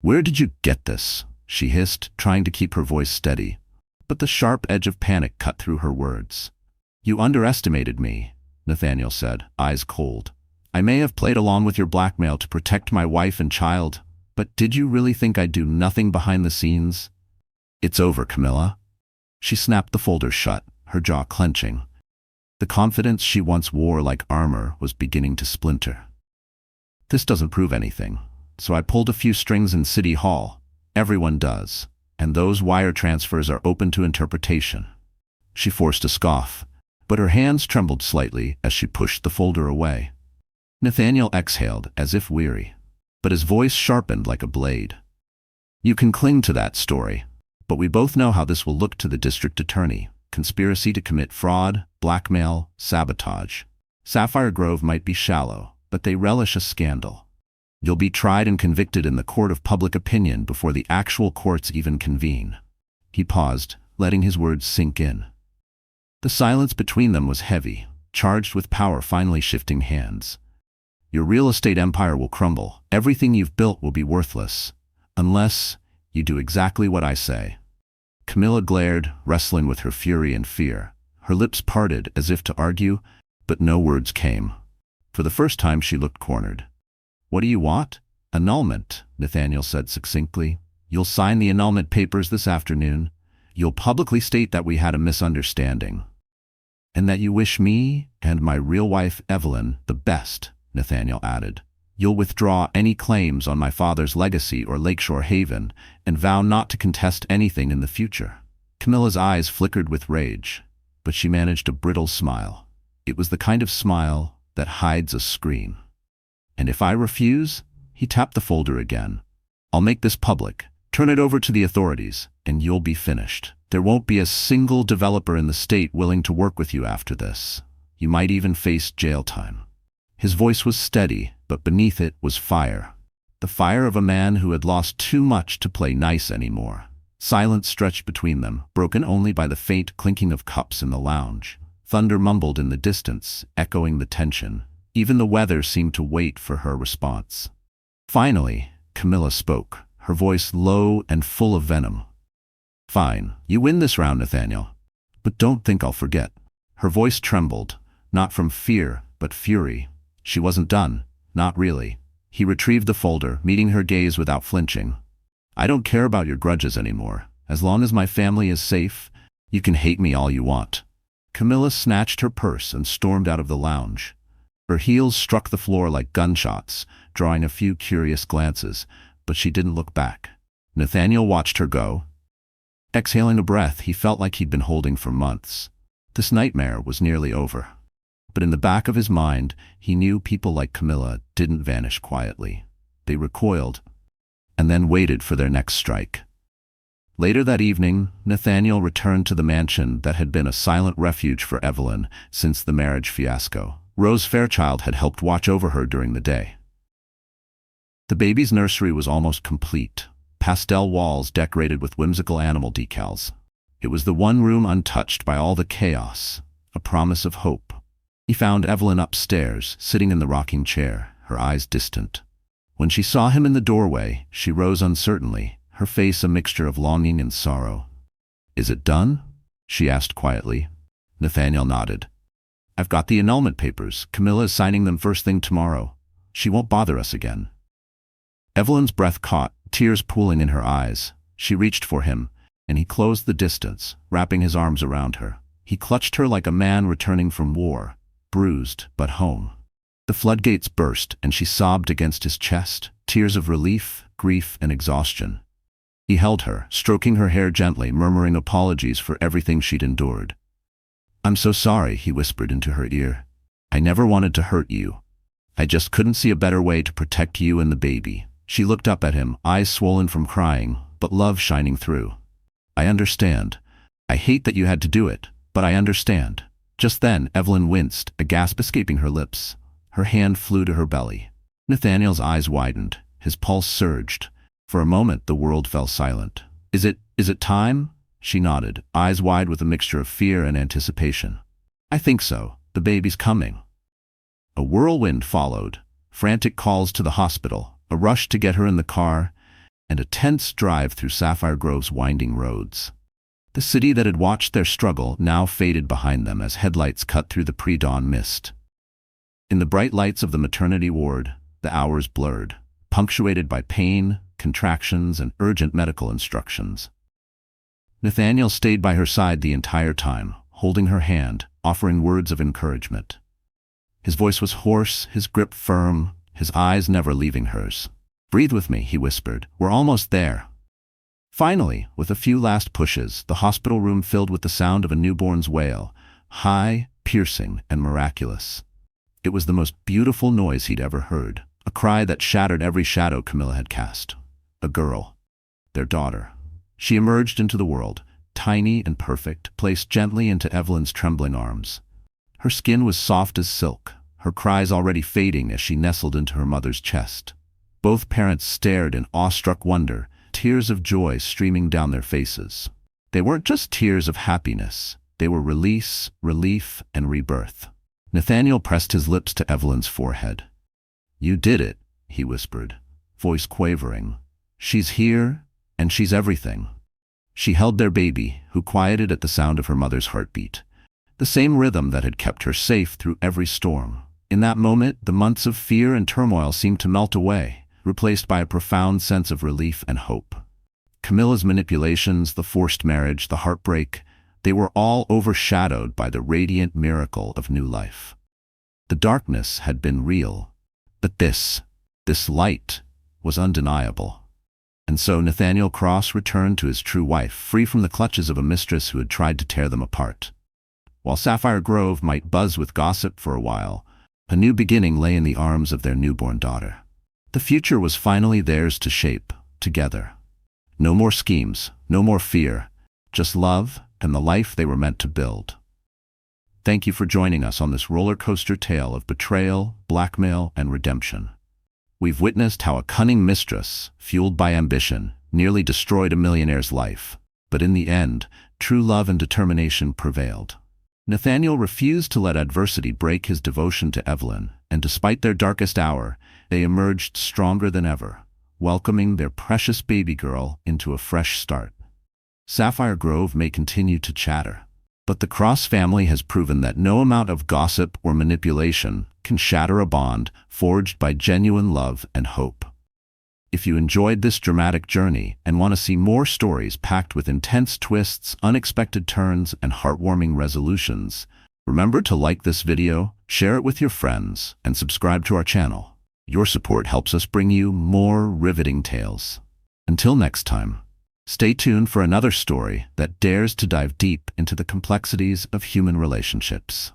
"Where did you get this?" she hissed, trying to keep her voice steady. But the sharp edge of panic cut through her words. "You underestimated me," Nathaniel said, eyes cold. "I may have played along with your blackmail to protect my wife and child, but did you really think I'd do nothing behind the scenes?" "It's over, Camilla." She snapped the folder shut, her jaw clenching. The confidence she once wore like armor was beginning to splinter. "This doesn't prove anything, so I pulled a few strings in City Hall. Everyone does, and those wire transfers are open to interpretation." She forced a scoff, but her hands trembled slightly as she pushed the folder away. Nathaniel exhaled as if weary, but his voice sharpened like a blade. "You can cling to that story, but we both know how this will look to the district attorney. Conspiracy to commit fraud, blackmail, sabotage. Sapphire Grove might be shallow, but they relish a scandal. You'll be tried and convicted in the court of public opinion before the actual courts even convene." He paused, letting his words sink in. The silence between them was heavy, charged with power finally shifting hands. "Your real estate empire will crumble. Everything you've built will be worthless, unless you do exactly what I say." Camilla glared, wrestling with her fury and fear. Her lips parted as if to argue, but no words came. For the first time she looked cornered. "What do you want?" "Annulment," Nathaniel said succinctly. "You'll sign the annulment papers this afternoon. You'll publicly state that we had a misunderstanding. And that you wish me and my real wife, Evelyn, the best," Nathaniel added. "You'll withdraw any claims on my father's legacy or Lakeshore Haven and vow not to contest anything in the future." Camilla's eyes flickered with rage, but she managed a brittle smile. It was the kind of smile that hides a scream. "And if I refuse?" He tapped the folder again. "I'll make this public, turn it over to the authorities, and you'll be finished. There won't be a single developer in the state willing to work with you after this. You might even face jail time." His voice was steady, but beneath it was fire. The fire of a man who had lost too much to play nice anymore. Silence stretched between them, broken only by the faint clinking of cups in the lounge. Thunder mumbled in the distance, echoing the tension. Even the weather seemed to wait for her response. Finally, Camilla spoke, her voice low and full of venom. "Fine, you win this round, Nathaniel. But don't think I'll forget." Her voice trembled, not from fear, but fury. She wasn't done, not really. He retrieved the folder, meeting her gaze without flinching. "I don't care about your grudges anymore. As long as my family is safe, you can hate me all you want." Camilla snatched her purse and stormed out of the lounge. Her heels struck the floor like gunshots, drawing a few curious glances, but she didn't look back. Nathaniel watched her go. Exhaling a breath he felt like he'd been holding for months. This nightmare was nearly over. But in the back of his mind, he knew people like Camilla didn't vanish quietly. They recoiled, and then waited for their next strike. Later that evening, Nathaniel returned to the mansion that had been a silent refuge for Evelyn since the marriage fiasco. Rose Fairchild had helped watch over her during the day. The baby's nursery was almost complete, pastel walls decorated with whimsical animal decals. It was the one room untouched by all the chaos, a promise of hope. He found Evelyn upstairs, sitting in the rocking chair, her eyes distant. When she saw him in the doorway, she rose uncertainly, her face a mixture of longing and sorrow. "Is it done?" she asked quietly. Nathaniel nodded. "I've got the annulment papers. Camilla is signing them first thing tomorrow. She won't bother us again." Evelyn's breath caught, tears pooling in her eyes. She reached for him, and he closed the distance, wrapping his arms around her. He clutched her like a man returning from war, bruised but home. The floodgates burst, and she sobbed against his chest, tears of relief, grief, and exhaustion. He held her, stroking her hair gently, murmuring apologies for everything she'd endured. "I'm so sorry," he whispered into her ear. "I never wanted to hurt you. I just couldn't see a better way to protect you and the baby." She looked up at him, eyes swollen from crying, but love shining through. "I understand. I hate that you had to do it, but I understand." Just then, Evelyn winced, a gasp escaping her lips. Her hand flew to her belly. Nathaniel's eyes widened, his pulse surged. For a moment, the world fell silent. Is it time?" She nodded, eyes wide with a mixture of fear and anticipation. "I think so. The baby's coming." A whirlwind followed, frantic calls to the hospital, a rush to get her in the car, and a tense drive through Sapphire Grove's winding roads. The city that had watched their struggle now faded behind them as headlights cut through the pre-dawn mist. In the bright lights of the maternity ward, the hours blurred, punctuated by pain, contractions, and urgent medical instructions. Nathaniel stayed by her side the entire time, holding her hand, offering words of encouragement. His voice was hoarse, his grip firm, his eyes never leaving hers. "Breathe with me," he whispered. "We're almost there." Finally, with a few last pushes, the hospital room filled with the sound of a newborn's wail, high, piercing, and miraculous. It was the most beautiful noise he'd ever heard, a cry that shattered every shadow Camilla had cast. A girl. Their daughter. She emerged into the world, tiny and perfect, placed gently into Evelyn's trembling arms. Her skin was soft as silk, her cries already fading as she nestled into her mother's chest. Both parents stared in awestruck wonder, tears of joy streaming down their faces. They weren't just tears of happiness, they were release, relief, and rebirth. Nathaniel pressed his lips to Evelyn's forehead. "You did it," he whispered, voice quavering. "She's here, and she's everything." She held their baby, who quieted at the sound of her mother's heartbeat, the same rhythm that had kept her safe through every storm. In that moment, the months of fear and turmoil seemed to melt away, replaced by a profound sense of relief and hope. Camilla's manipulations, the forced marriage, the heartbreak, they were all overshadowed by the radiant miracle of new life. The darkness had been real, but this light, was undeniable. And so Nathaniel Cross returned to his true wife, free from the clutches of a mistress who had tried to tear them apart. While Sapphire Grove might buzz with gossip for a while, a new beginning lay in the arms of their newborn daughter. The future was finally theirs to shape, together. No more schemes, no more fear, just love and the life they were meant to build. Thank you for joining us on this roller coaster tale of betrayal, blackmail, and redemption. We've witnessed how a cunning mistress, fueled by ambition, nearly destroyed a millionaire's life. But in the end, true love and determination prevailed. Nathaniel refused to let adversity break his devotion to Evelyn, and despite their darkest hour, they emerged stronger than ever, welcoming their precious baby girl into a fresh start. Sapphire Grove may continue to chatter, but the Cross family has proven that no amount of gossip or manipulation can shatter a bond forged by genuine love and hope. If you enjoyed this dramatic journey and want to see more stories packed with intense twists, unexpected turns, and heartwarming resolutions, remember to like this video, share it with your friends, and subscribe to our channel. Your support helps us bring you more riveting tales. Until next time, stay tuned for another story that dares to dive deep into the complexities of human relationships.